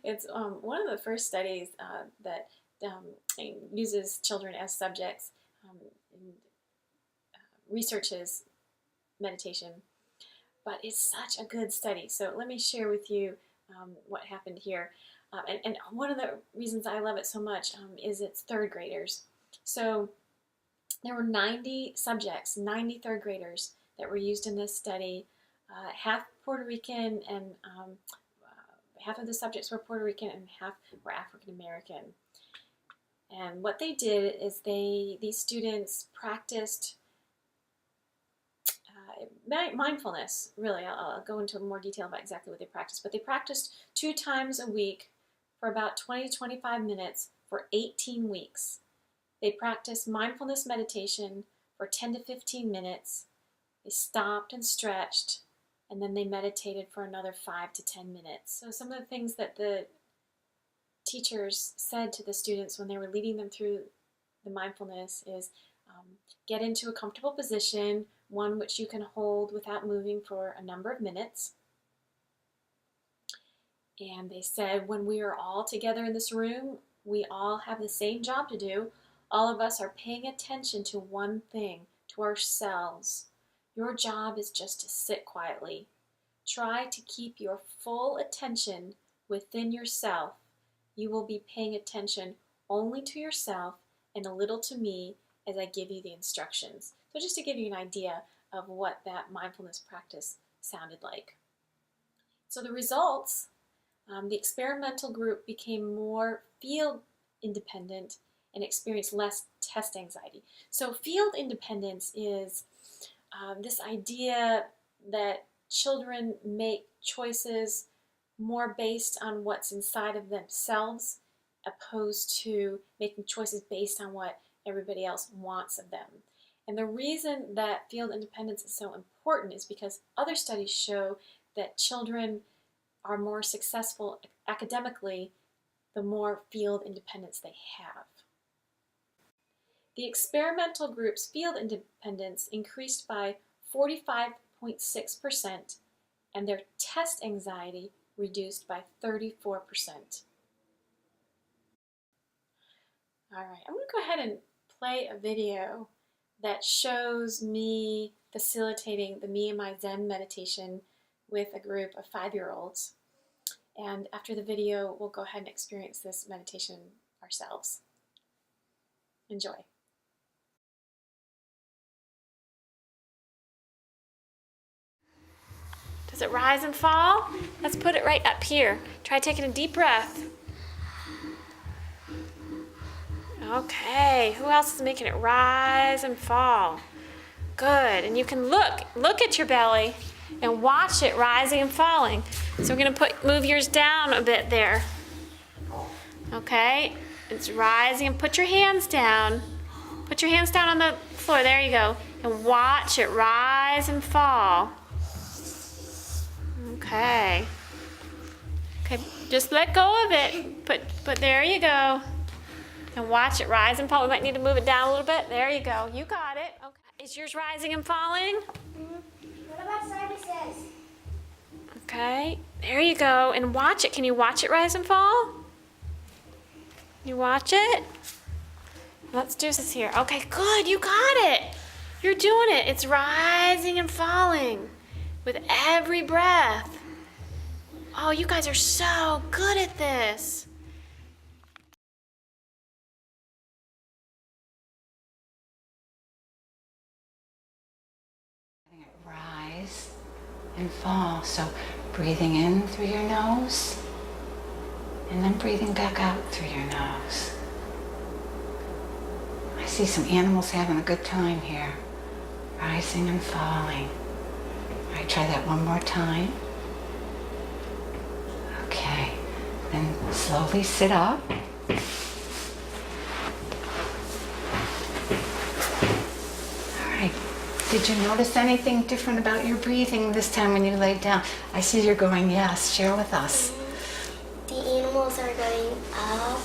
It's one of the first studies that uses children as subjects and researches meditation. But it's such a good study. So let me share with you what happened here. And one of the reasons I love it so much is it's third graders. So there were 90 subjects, 90 third graders that were used in this study, half Puerto Rican, and half of the subjects were Puerto Rican and half were African American. And what they did is these students practiced mindfulness, really. I'll go into more detail about exactly what they practiced, but they practiced 2 times a week for about 20 to 25 minutes for 18 weeks. They practiced mindfulness meditation for 10 to 15 minutes. They stopped and stretched, and then they meditated for another 5 to 10 minutes. So some of the things that the teachers said to the students when they were leading them through the mindfulness is get into a comfortable position, one which you can hold without moving for a number of minutes. And they said, when we are all together in this room, we all have the same job to do. All of us are paying attention to one thing, to ourselves. Your job is just to sit quietly. Try to keep your full attention within yourself. You will be paying attention only to yourself and a little to me as I give you the instructions. So just to give you an idea of what that mindfulness practice sounded like. So the results, the experimental group became more field independent and experienced less test anxiety. So field independence is this idea that children make choices more based on what's inside of themselves, opposed to making choices based on what everybody else wants of them. And the reason that field independence is so important is because other studies show that children are more successful academically the more field independence they have. The experimental group's field independence increased by 45.6%, and their test anxiety reduced by 34%. All right, I'm going to go ahead and play a video that shows me facilitating the Me and My Zen meditation with a group of 5-year-olds. And after the video, we'll go ahead and experience this meditation ourselves. Enjoy. Does it rise and fall? Let's put it right up here. Try taking a deep breath. Okay, who else is making it rise and fall? Good, and you can look at your belly and watch it rising and falling. So we're gonna move yours down a bit there. Okay, it's rising, and put your hands down. Put your hands down on the floor, there you go. And watch it rise and fall. Okay. Okay, just let go of it. But there you go. And watch it rise and fall. We might need to move it down a little bit. There you go. You got it. Okay. Is yours rising and falling? What about services? Okay. There you go. And watch it. Can you watch it rise and fall? You watch it? Let's do this here. Okay, good. You got it. You're doing it. It's rising and falling with every breath. Oh, you guys are so good at this. Rise and fall. So breathing in through your nose and then breathing back out through your nose. I see some animals having a good time here. Rising and falling. All right, try that one more time. Okay, then slowly sit up. All right. Did you notice anything different about your breathing this time when you laid down? I see you're going, yes. Share with us. The animals are going up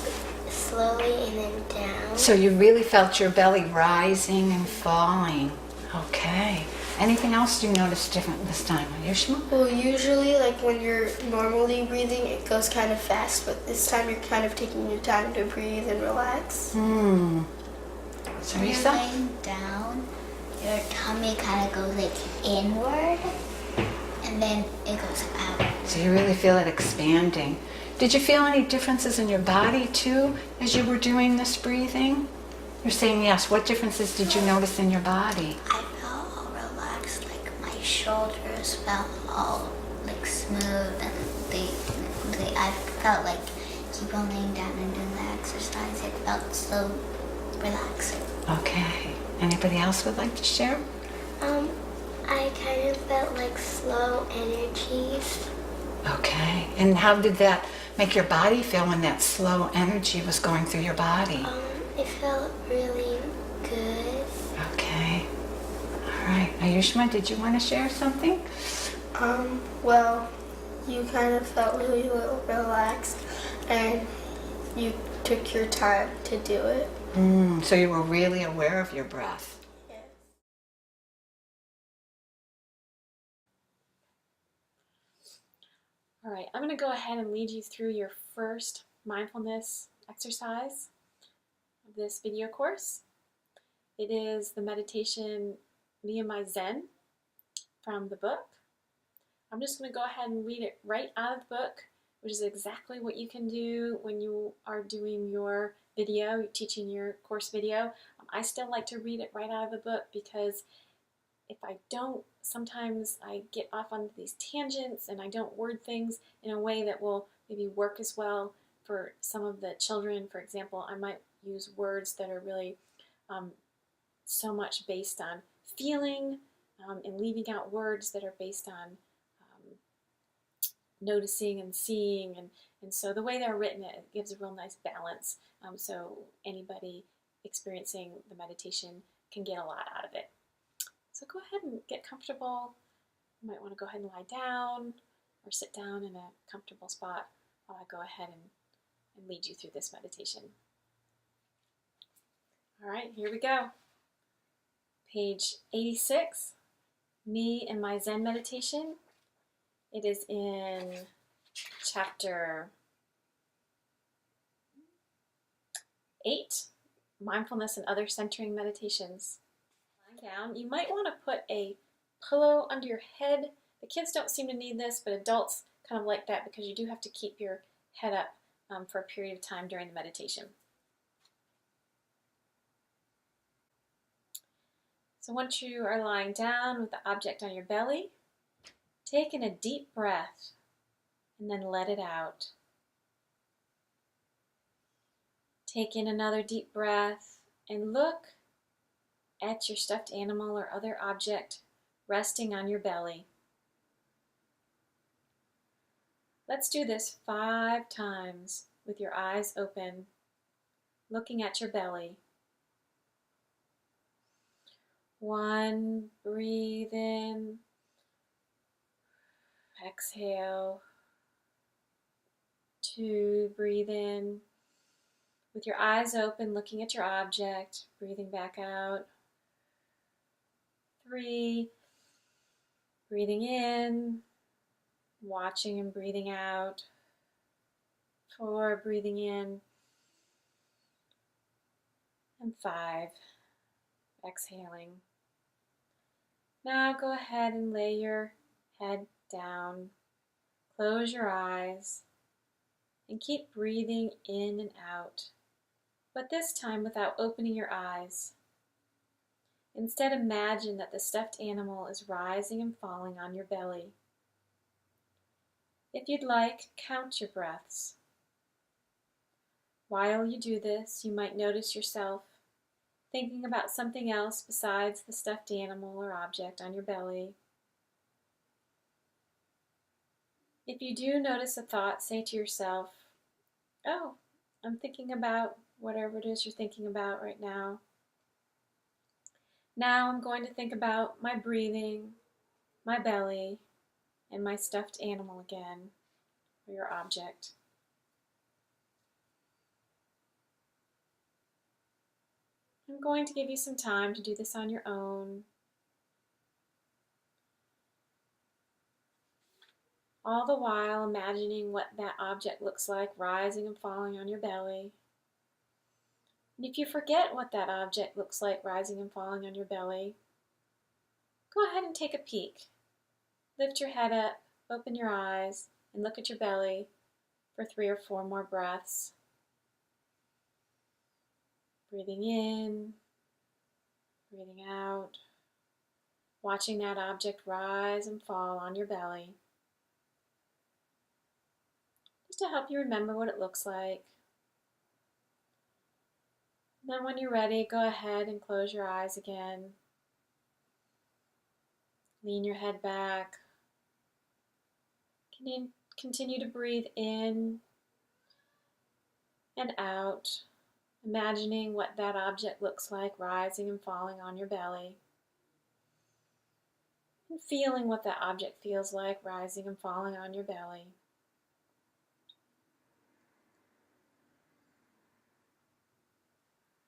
slowly and then down. So you really felt your belly rising and falling. Okay. Anything else you noticed different this time, Yushma? Well, usually, like when you're normally breathing, it goes kind of fast, but this time you're kind of taking your time to breathe and relax. Teresa? When you're laying down, your tummy kind of goes like inward and then it goes out. So you really feel it expanding. Did you feel any differences in your body too as you were doing this breathing? You're saying yes. What differences did you notice in your body? I felt all relaxed, like my shoulders felt all like smooth, and I felt like keep on laying down and doing the exercise. It felt so relaxing. Okay. Anybody else would like to share? I kind of felt like slow energies. Okay. And how did that make your body feel when that slow energy was going through your body? It felt really good. Okay. All right. Ayushma, did you want to share something? Well, you kind of felt really relaxed and you took your time to do it. So you were really aware of your breath. All right, I'm going to go ahead and lead you through your first mindfulness exercise of this video course. It is the meditation Me and My Zen from the book. I'm just going to go ahead and read it right out of the book, which is exactly what you can do when you are doing your video, teaching your course video. I still like to read it right out of the book because if I don't, sometimes I get off on these tangents and I don't word things in a way that will maybe work as well for some of the children. For example, I might use words that are really so much based on feeling and leaving out words that are based on noticing and seeing. And so the way they're written, it gives a real nice balance. So anybody experiencing the meditation can get a lot out of it. So go ahead and get comfortable. You might want to go ahead and lie down or sit down in a comfortable spot while I go ahead and lead you through this meditation. All right, here we go. Page 86, Me and My Zen Meditation. It is in chapter 8, Mindfulness and Other Centering Meditations. Down. You might want to put a pillow under your head. The kids don't seem to need this, but adults kind of like that because you do have to keep your head up for a period of time during the meditation. So once you are lying down with the object on your belly, take in a deep breath and then let it out. Take in another deep breath and look at your stuffed animal or other object resting on your belly. Let's do this 5 times with your eyes open, looking at your belly. 1, breathe in, exhale. 2, breathe in, with your eyes open, looking at your object, breathing back out. 3, breathing in, watching and breathing out. 4, breathing in. And 5, exhaling. Now go ahead and lay your head down. Close your eyes and keep breathing in and out, but this time without opening your eyes. Instead, imagine that the stuffed animal is rising and falling on your belly. If you'd like, count your breaths. While you do this, you might notice yourself thinking about something else besides the stuffed animal or object on your belly. If you do notice a thought, say to yourself, "Oh, I'm thinking about whatever it is you're thinking about right now. Now I'm going to think about my breathing, my belly, and my stuffed animal again, or your object." I'm going to give you some time to do this on your own. All the while imagining what that object looks like rising and falling on your belly. And if you forget what that object looks like rising and falling on your belly, go ahead and take a peek. Lift your head up, open your eyes, and look at your belly for 3 or 4 more breaths. Breathing in, breathing out, watching that object rise and fall on your belly. Just to help you remember what it looks like. Then when you're ready, go ahead and close your eyes again. Lean your head back. Continue to breathe in and out, imagining what that object looks like rising and falling on your belly. And feeling what that object feels like rising and falling on your belly.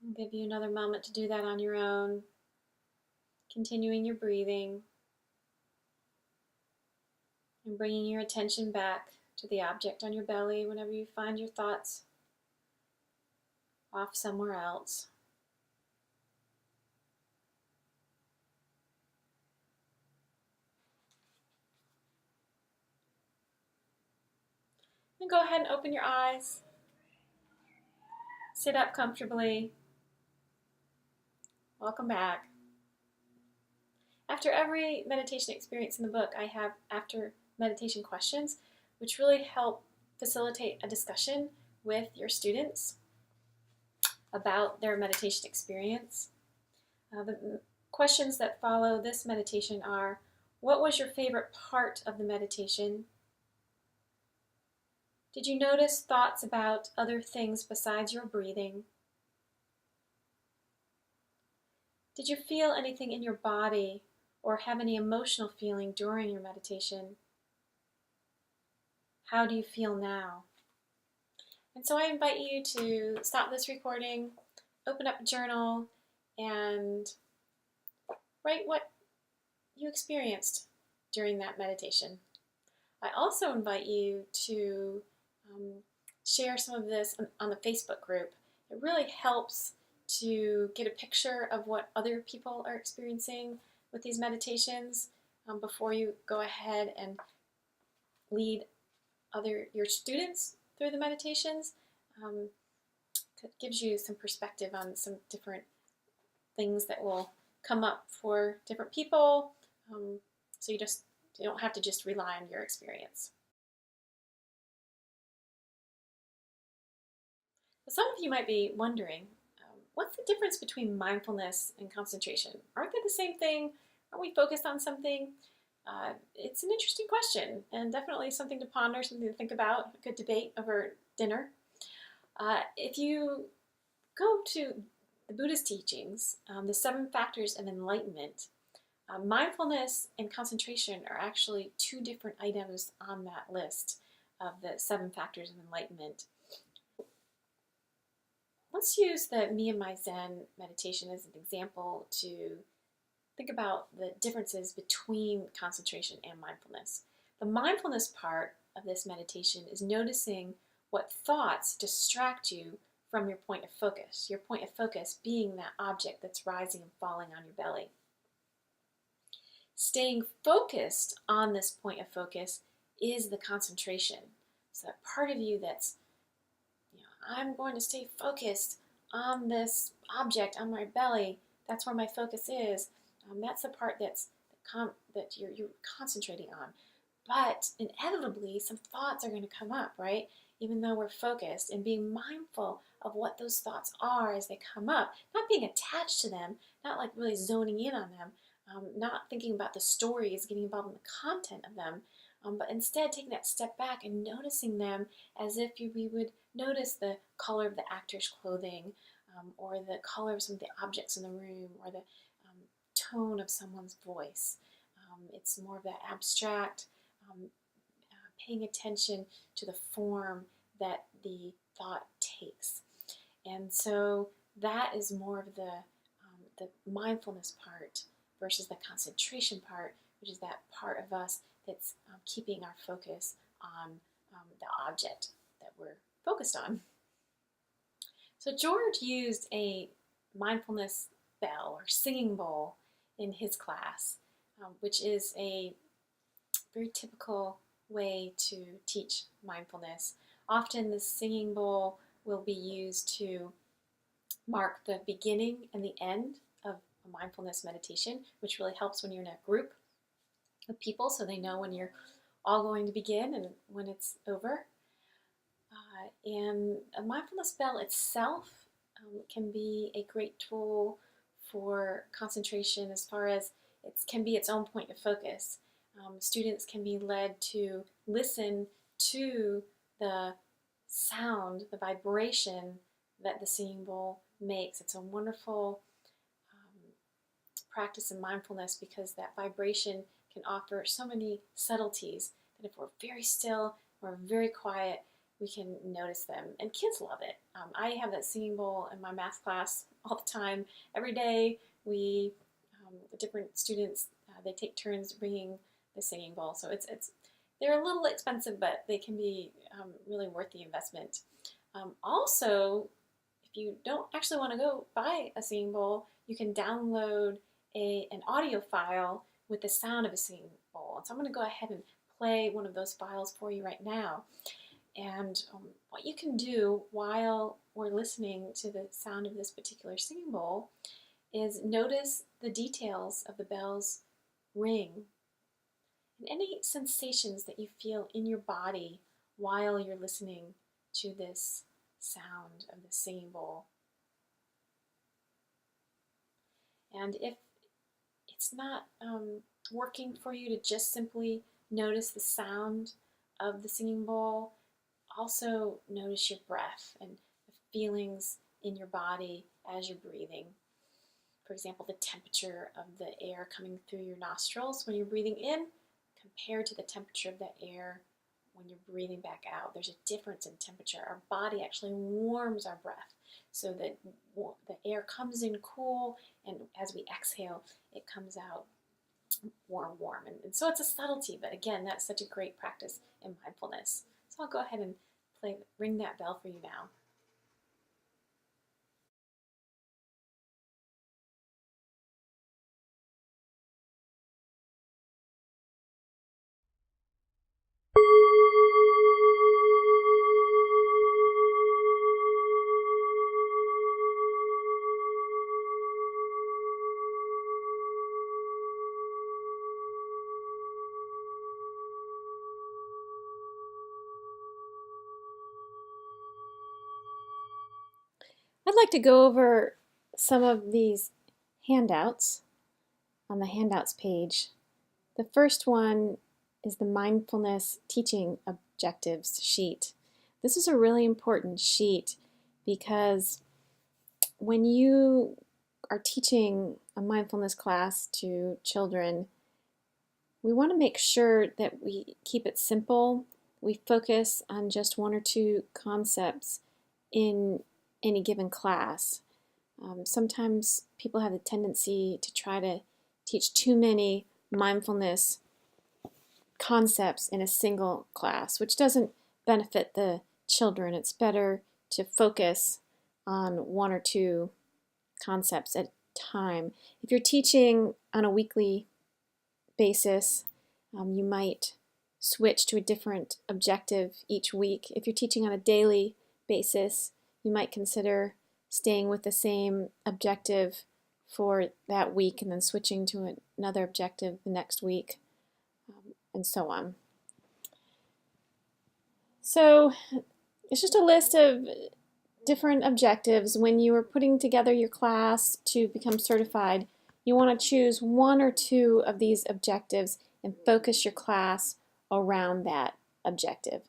I'll give you another moment to do that on your own, continuing your breathing and bringing your attention back to the object on your belly whenever you find your thoughts off somewhere else. And go ahead and open your eyes. Sit up comfortably. Welcome back. After every meditation experience in the book, I have after meditation questions, which really help facilitate a discussion with your students about their meditation experience. The questions that follow this meditation are, what was your favorite part of the meditation? Did you notice thoughts about other things besides your breathing? Did you feel anything in your body or have any emotional feeling during your meditation? How do you feel now? And so I invite you to stop this recording, open up a journal, and write what you experienced during that meditation. I also invite you to share some of this on the Facebook group. It really helps to get a picture of what other people are experiencing with these meditations before you go ahead and lead your students through the meditations. It gives you some perspective on some different things that will come up for different people, so you don't have to just rely on your experience. But some of you might be wondering, what's the difference between mindfulness and concentration? Aren't they the same thing? Aren't we focused on something? It's an interesting question and definitely something to ponder, something to think about, a good debate over dinner. If you go to the Buddhist teachings, the 7 factors of enlightenment, mindfulness and concentration are actually 2 different items on that list of the 7 factors of enlightenment. Let's use the Me and My Zen meditation as an example to think about the differences between concentration and mindfulness. The mindfulness part of this meditation is noticing what thoughts distract you from your point of focus. Your point of focus being that object that's rising and falling on your belly. Staying focused on this point of focus is the concentration. So that part of you that's, I'm going to stay focused on this object on my belly. That's where my focus is. That's the part that you're concentrating on. But inevitably, some thoughts are going to come up, right? Even though we're focused, and being mindful of what those thoughts are as they come up, not being attached to them, not like really zoning in on them, not thinking about the stories, getting involved in the content of them, but instead taking that step back and noticing them as if we would notice the color of the actor's clothing, or the color of some of the objects in the room, or the tone of someone's voice. It's more of that abstract, paying attention to the form that the thought takes. And so that is more of the mindfulness part versus the concentration part, which is that part of us that's keeping our focus on the object that we're focused on. So George used a mindfulness bell or singing bowl in his class. which is a very typical way to teach mindfulness. Often the singing bowl will be used to mark the beginning and the end of a mindfulness meditation, which really helps when you're in a group of people so they know when you're all going to begin and when it's over. And a mindfulness bell itself can be a great tool for concentration as far as it can be its own point of focus. Students can be led to listen to the sound, the vibration that the singing bowl makes. It's a wonderful practice in mindfulness because that vibration can offer so many subtleties that if we're very still or very quiet, we can notice them. And kids love it. I have that singing bowl in my math class all the time. Every day, we, different students, they take turns bringing the singing bowl. So they're a little expensive, but they can be really worth the investment. Also, if you don't actually want to go buy a singing bowl, you can download an audio file with the sound of a singing bowl. So I'm going to go ahead and play one of those files for you right now. And what you can do while we're listening to the sound of this particular singing bowl is notice the details of the bell's ring and any sensations that you feel in your body while you're listening to this sound of the singing bowl. And if it's not working for you to just simply notice the sound of the singing bowl, also notice your breath and the feelings in your body as you're breathing. For example, the temperature of the air coming through your nostrils when you're breathing in compared to the temperature of the air when you're breathing back out. There's a difference in temperature. Our body actually warms our breath so that the air comes in cool, and as we exhale, it comes out warm. And so it's a subtlety, but again, that's such a great practice in mindfulness. So I'll go ahead and ring that bell for you now. I'd like to go over some of these handouts on the handouts page. The first one is the Mindfulness Teaching Objectives sheet. This is a really important sheet because when you are teaching a mindfulness class to children, we want to make sure that we keep it simple. We focus on just one or two concepts in any given class. Sometimes people have the tendency to try to teach too many mindfulness concepts in a single class, which doesn't benefit the children. It's better to focus on one or two concepts at a time. If you're teaching on a weekly basis, you might switch to a different objective each week. If you're teaching on a daily basis, you might consider staying with the same objective for that week and then switching to another objective the next week, and so on. So it's just a list of different objectives. When you are putting together your class to become certified, you want to choose one or two of these objectives and focus your class around that objective.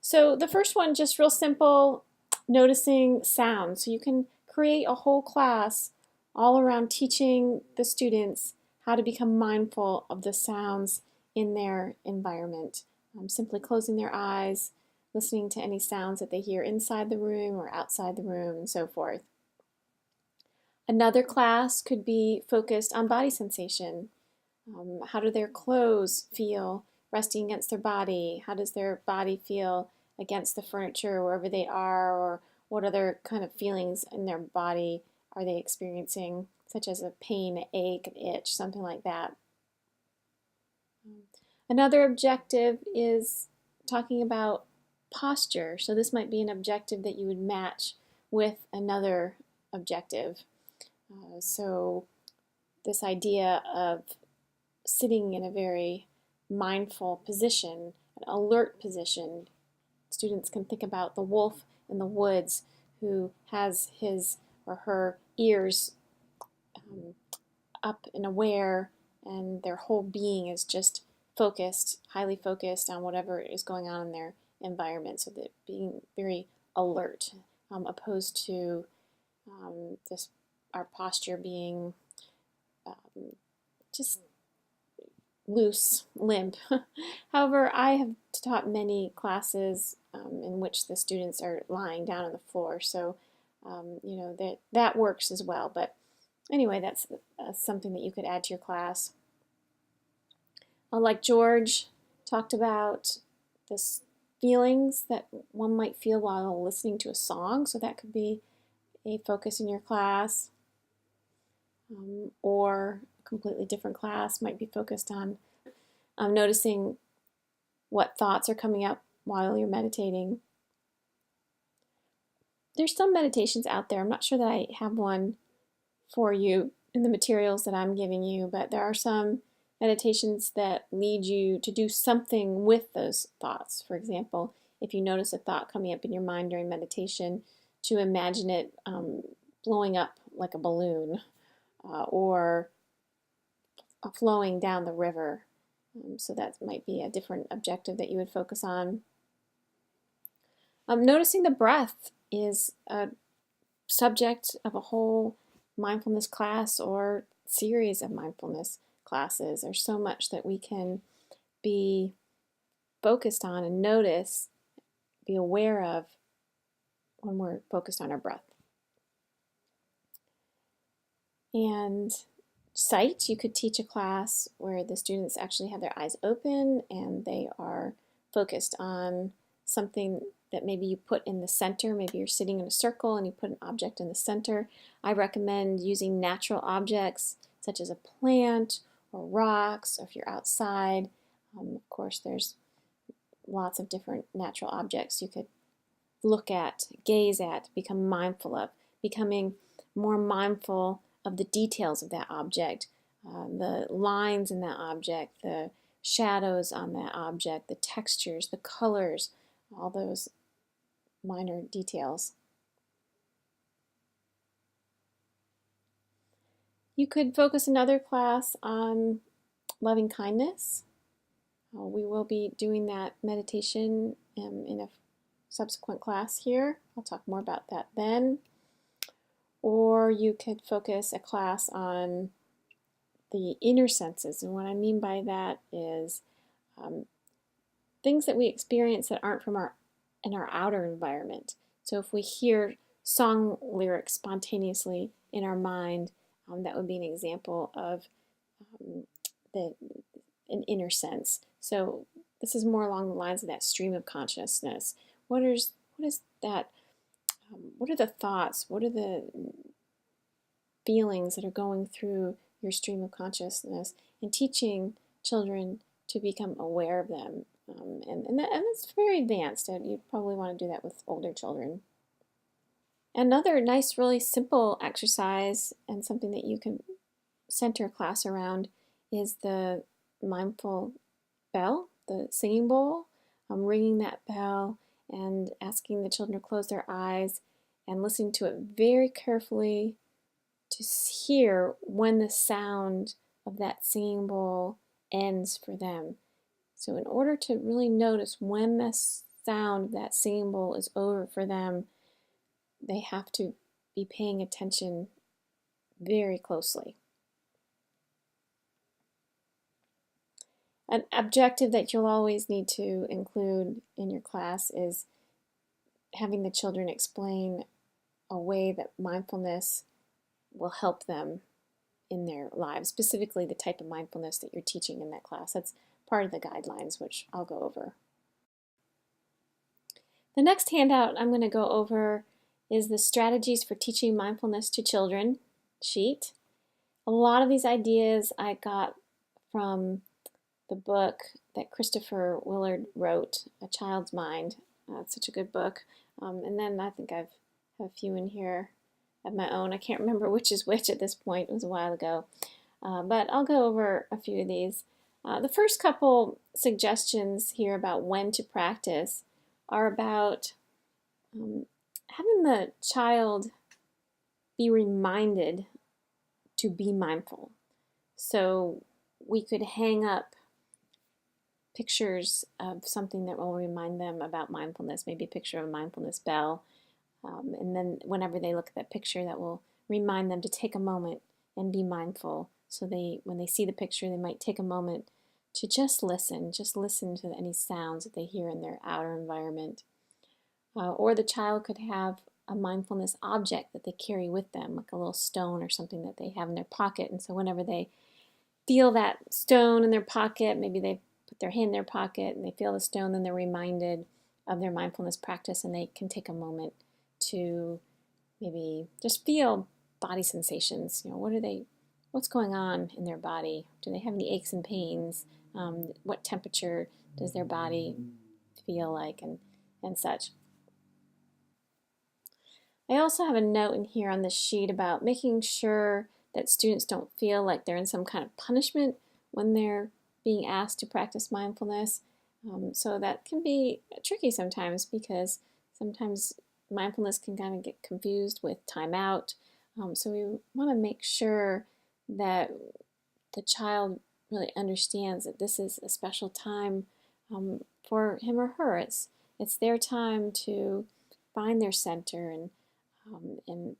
So the first one, just real simple, noticing sound. So you can create a whole class all around teaching the students how to become mindful of the sounds in their environment. Simply closing their eyes, listening to any sounds that they hear inside the room or outside the room, and so forth. Another class could be focused on body sensation. How do their clothes feel resting against their body? How does their body feel against the furniture wherever they are, or what other kind of feelings in their body are they experiencing, such as a pain, an ache, an itch, something like that. Another objective is talking about posture. So this might be an objective that you would match with another objective. So this idea of sitting in a very mindful position, an alert position. Students can think about the wolf in the woods who has his or her ears up and aware, and their whole being is just focused, highly focused on whatever is going on in their environment, so that being very alert, opposed to just our posture being just loose, limp. However, I have taught many classes in which the students are lying down on the floor, so that works as well. But anyway, that's something that you could add to your class. Like George talked about, this feelings that one might feel while listening to a song, so that could be a focus in your class. Or a completely different class might be focused on noticing what thoughts are coming up while you're meditating. There's some meditations out there. I'm not sure that I have one for you in the materials that I'm giving you, but there are some meditations that lead you to do something with those thoughts. For example, if you notice a thought coming up in your mind during meditation, to imagine it blowing up like a balloon or flowing down the river. So that might be a different objective that you would focus on. Noticing the breath is a subject of a whole mindfulness class or series of mindfulness classes. There's so much that we can be focused on and notice, be aware of when we're focused on our breath. And sight, you could teach a class where the students actually have their eyes open and they are focused on something that maybe you put in the center. Maybe you're sitting in a circle and you put an object in the center. I recommend using natural objects such as a plant or rocks, or if you're outside. Of course, there's lots of different natural objects you could look at, gaze at, become mindful of, becoming more mindful of the details of that object, the lines in that object, the shadows on that object, the textures, the colors, all those minor details. You could focus another class on loving kindness. We will be doing that meditation in a subsequent class here. I'll talk more about that then. Or you could focus a class on the inner senses. And what I mean by that is things that we experience that aren't from our outer environment. So if we hear song lyrics spontaneously in our mind, that would be an example of an inner sense. So this is more along the lines of that stream of consciousness. What is that? What are the thoughts? What are the feelings that are going through your stream of consciousness? And teaching children to become aware of them. And it's very advanced. You'd probably want to do that with older children. Another nice, really simple exercise and something that you can center a class around is the mindful bell, the singing bowl. Ringing that bell and asking the children to close their eyes and listen to it very carefully to hear when the sound of that singing bowl ends for them. So in order to really notice when the sound of that singing bowl is over for them, they have to be paying attention very closely. An objective that you'll always need to include in your class is having the children explain a way that mindfulness will help them in their lives, specifically the type of mindfulness that you're teaching in that class. That's part of the guidelines, which I'll go over. The next handout I'm going to go over is the Strategies for Teaching Mindfulness to Children sheet. A lot of these ideas I got from the book that Christopher Willard wrote, A Child's Mind. It's such a good book. And then I think I've have a few in here of my own. I can't remember which is which at this point. It was a while ago. But I'll go over a few of these. The first couple suggestions here about when to practice are about having the child be reminded to be mindful. So we could hang up pictures of something that will remind them about mindfulness, maybe a picture of a mindfulness bell. And then whenever they look at that picture, that will remind them to take a moment and be mindful. So when they see the picture, they might take a moment to just listen to any sounds that they hear in their outer environment. Or the child could have a mindfulness object that they carry with them, like a little stone or something that they have in their pocket. And so whenever they feel that stone in their pocket, maybe they put their hand in their pocket and they feel the stone, then they're reminded of their mindfulness practice, and they can take a moment to maybe just feel body sensations. What's going on in their body? Do they have any aches and pains? What temperature does their body feel like, and such. I also have a note in here on this sheet about making sure that students don't feel like they're in some kind of punishment when they're being asked to practice mindfulness. So that can be tricky sometimes, because sometimes mindfulness can kind of get confused with time out. So we want to make sure that the child really understands that this is a special time for him or her. It's their time to find their center and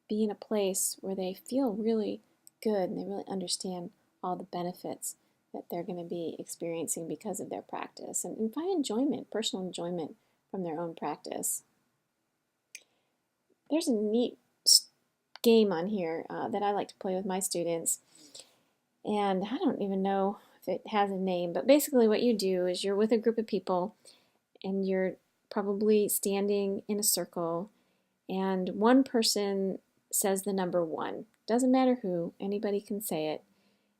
be in a place where they feel really good and they really understand all the benefits that they're going to be experiencing because of their practice, and find enjoyment, personal enjoyment from their own practice. There's a neat game on here that I like to play with my students, and I don't even know if it has a name, but basically what you do is you're with a group of people and you're probably standing in a circle, and one person says the number 1. Doesn't matter who, anybody can say it.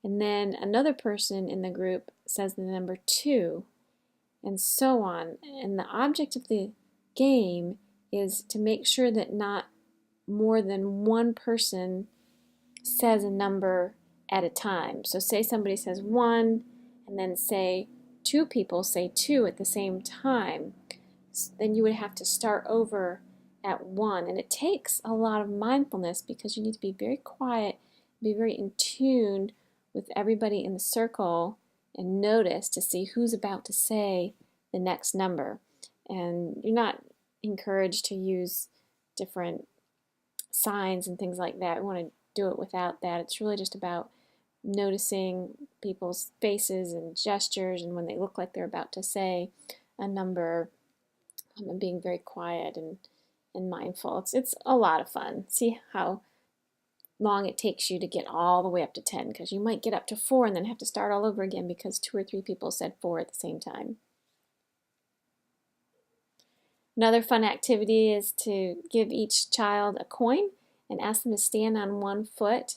And then another person in the group says the number 2, and so on. And the object of the game is to make sure that not more than one person says a number at a time. So say somebody says 1, and then say 2 people say 2 at the same time. Then you would have to start over at 1. And it takes a lot of mindfulness, because you need to be very quiet, be very in tune with everybody in the circle, and notice to see who's about to say the next number. And you're not encouraged to use different signs and things like that. We want to do it without that. It's really just about noticing people's faces and gestures, and when they look like they're about to say a number, and being very quiet and mindful. It's a lot of fun. See how long it takes you to get all the way up to 10, because you might get up to 4 and then have to start all over again because 2 or 3 people said 4 at the same time. Another fun activity is to give each child a coin and ask them to stand on one foot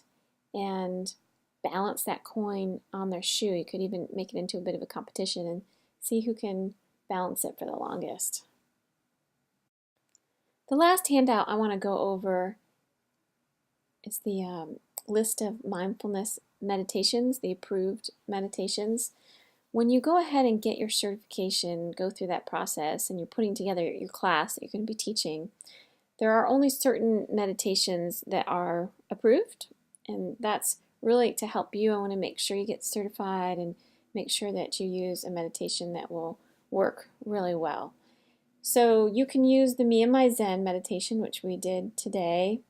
and balance that coin on their shoe. You could even make it into a bit of a competition and see who can balance it for the longest. The last handout I want to go over is the list of mindfulness meditations, the approved meditations. When you go ahead and get your certification, go through that process, and you're putting together your class that you're going to be teaching, there are only certain meditations that are approved, and that's really to help you. I want to make sure you get certified and make sure that you use a meditation that will work really well. So you can use the Me and My Zen meditation, which we did today.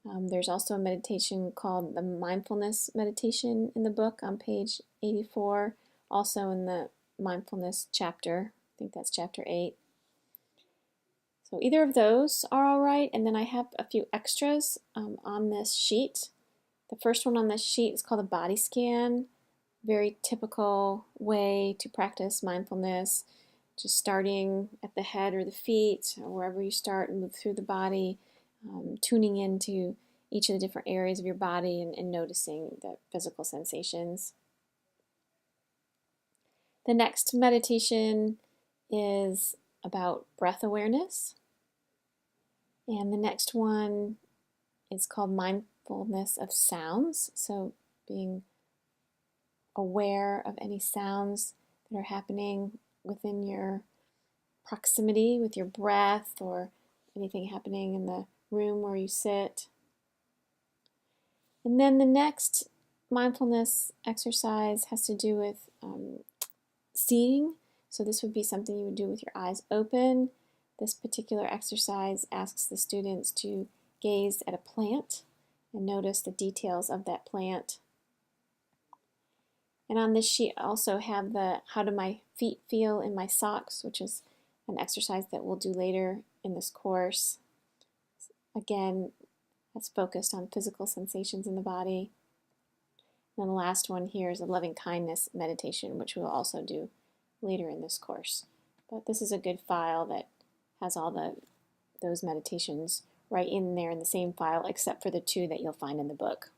There's also a meditation called the Mindfulness meditation in the book on page 84, also in the Mindfulness chapter. I think that's chapter 8. So either of those are all right, and then I have a few extras on this sheet. The first one on this sheet is called a body scan. Very typical way to practice mindfulness, just starting at the head or the feet, or wherever you start, and move through the body, tuning into each of the different areas of your body and noticing the physical sensations. The next meditation is about breath awareness. And the next one is called Mindfulness of Sounds. So being aware of any sounds that are happening within your proximity with your breath, or anything happening in the room where you sit. And then the next mindfulness exercise has to do with seeing. So this would be something you would do with your eyes open. This particular exercise asks the students to gaze at a plant and notice the details of that plant. And on this sheet I also have the how do my feet feel in my socks, which is an exercise that we'll do later in this course. Again, that's focused on physical sensations in the body. And the last one here is a loving kindness meditation, which we'll also do later in this course. But this is a good file that has all those meditations right in there in the same file, except for the two that you'll find in the book.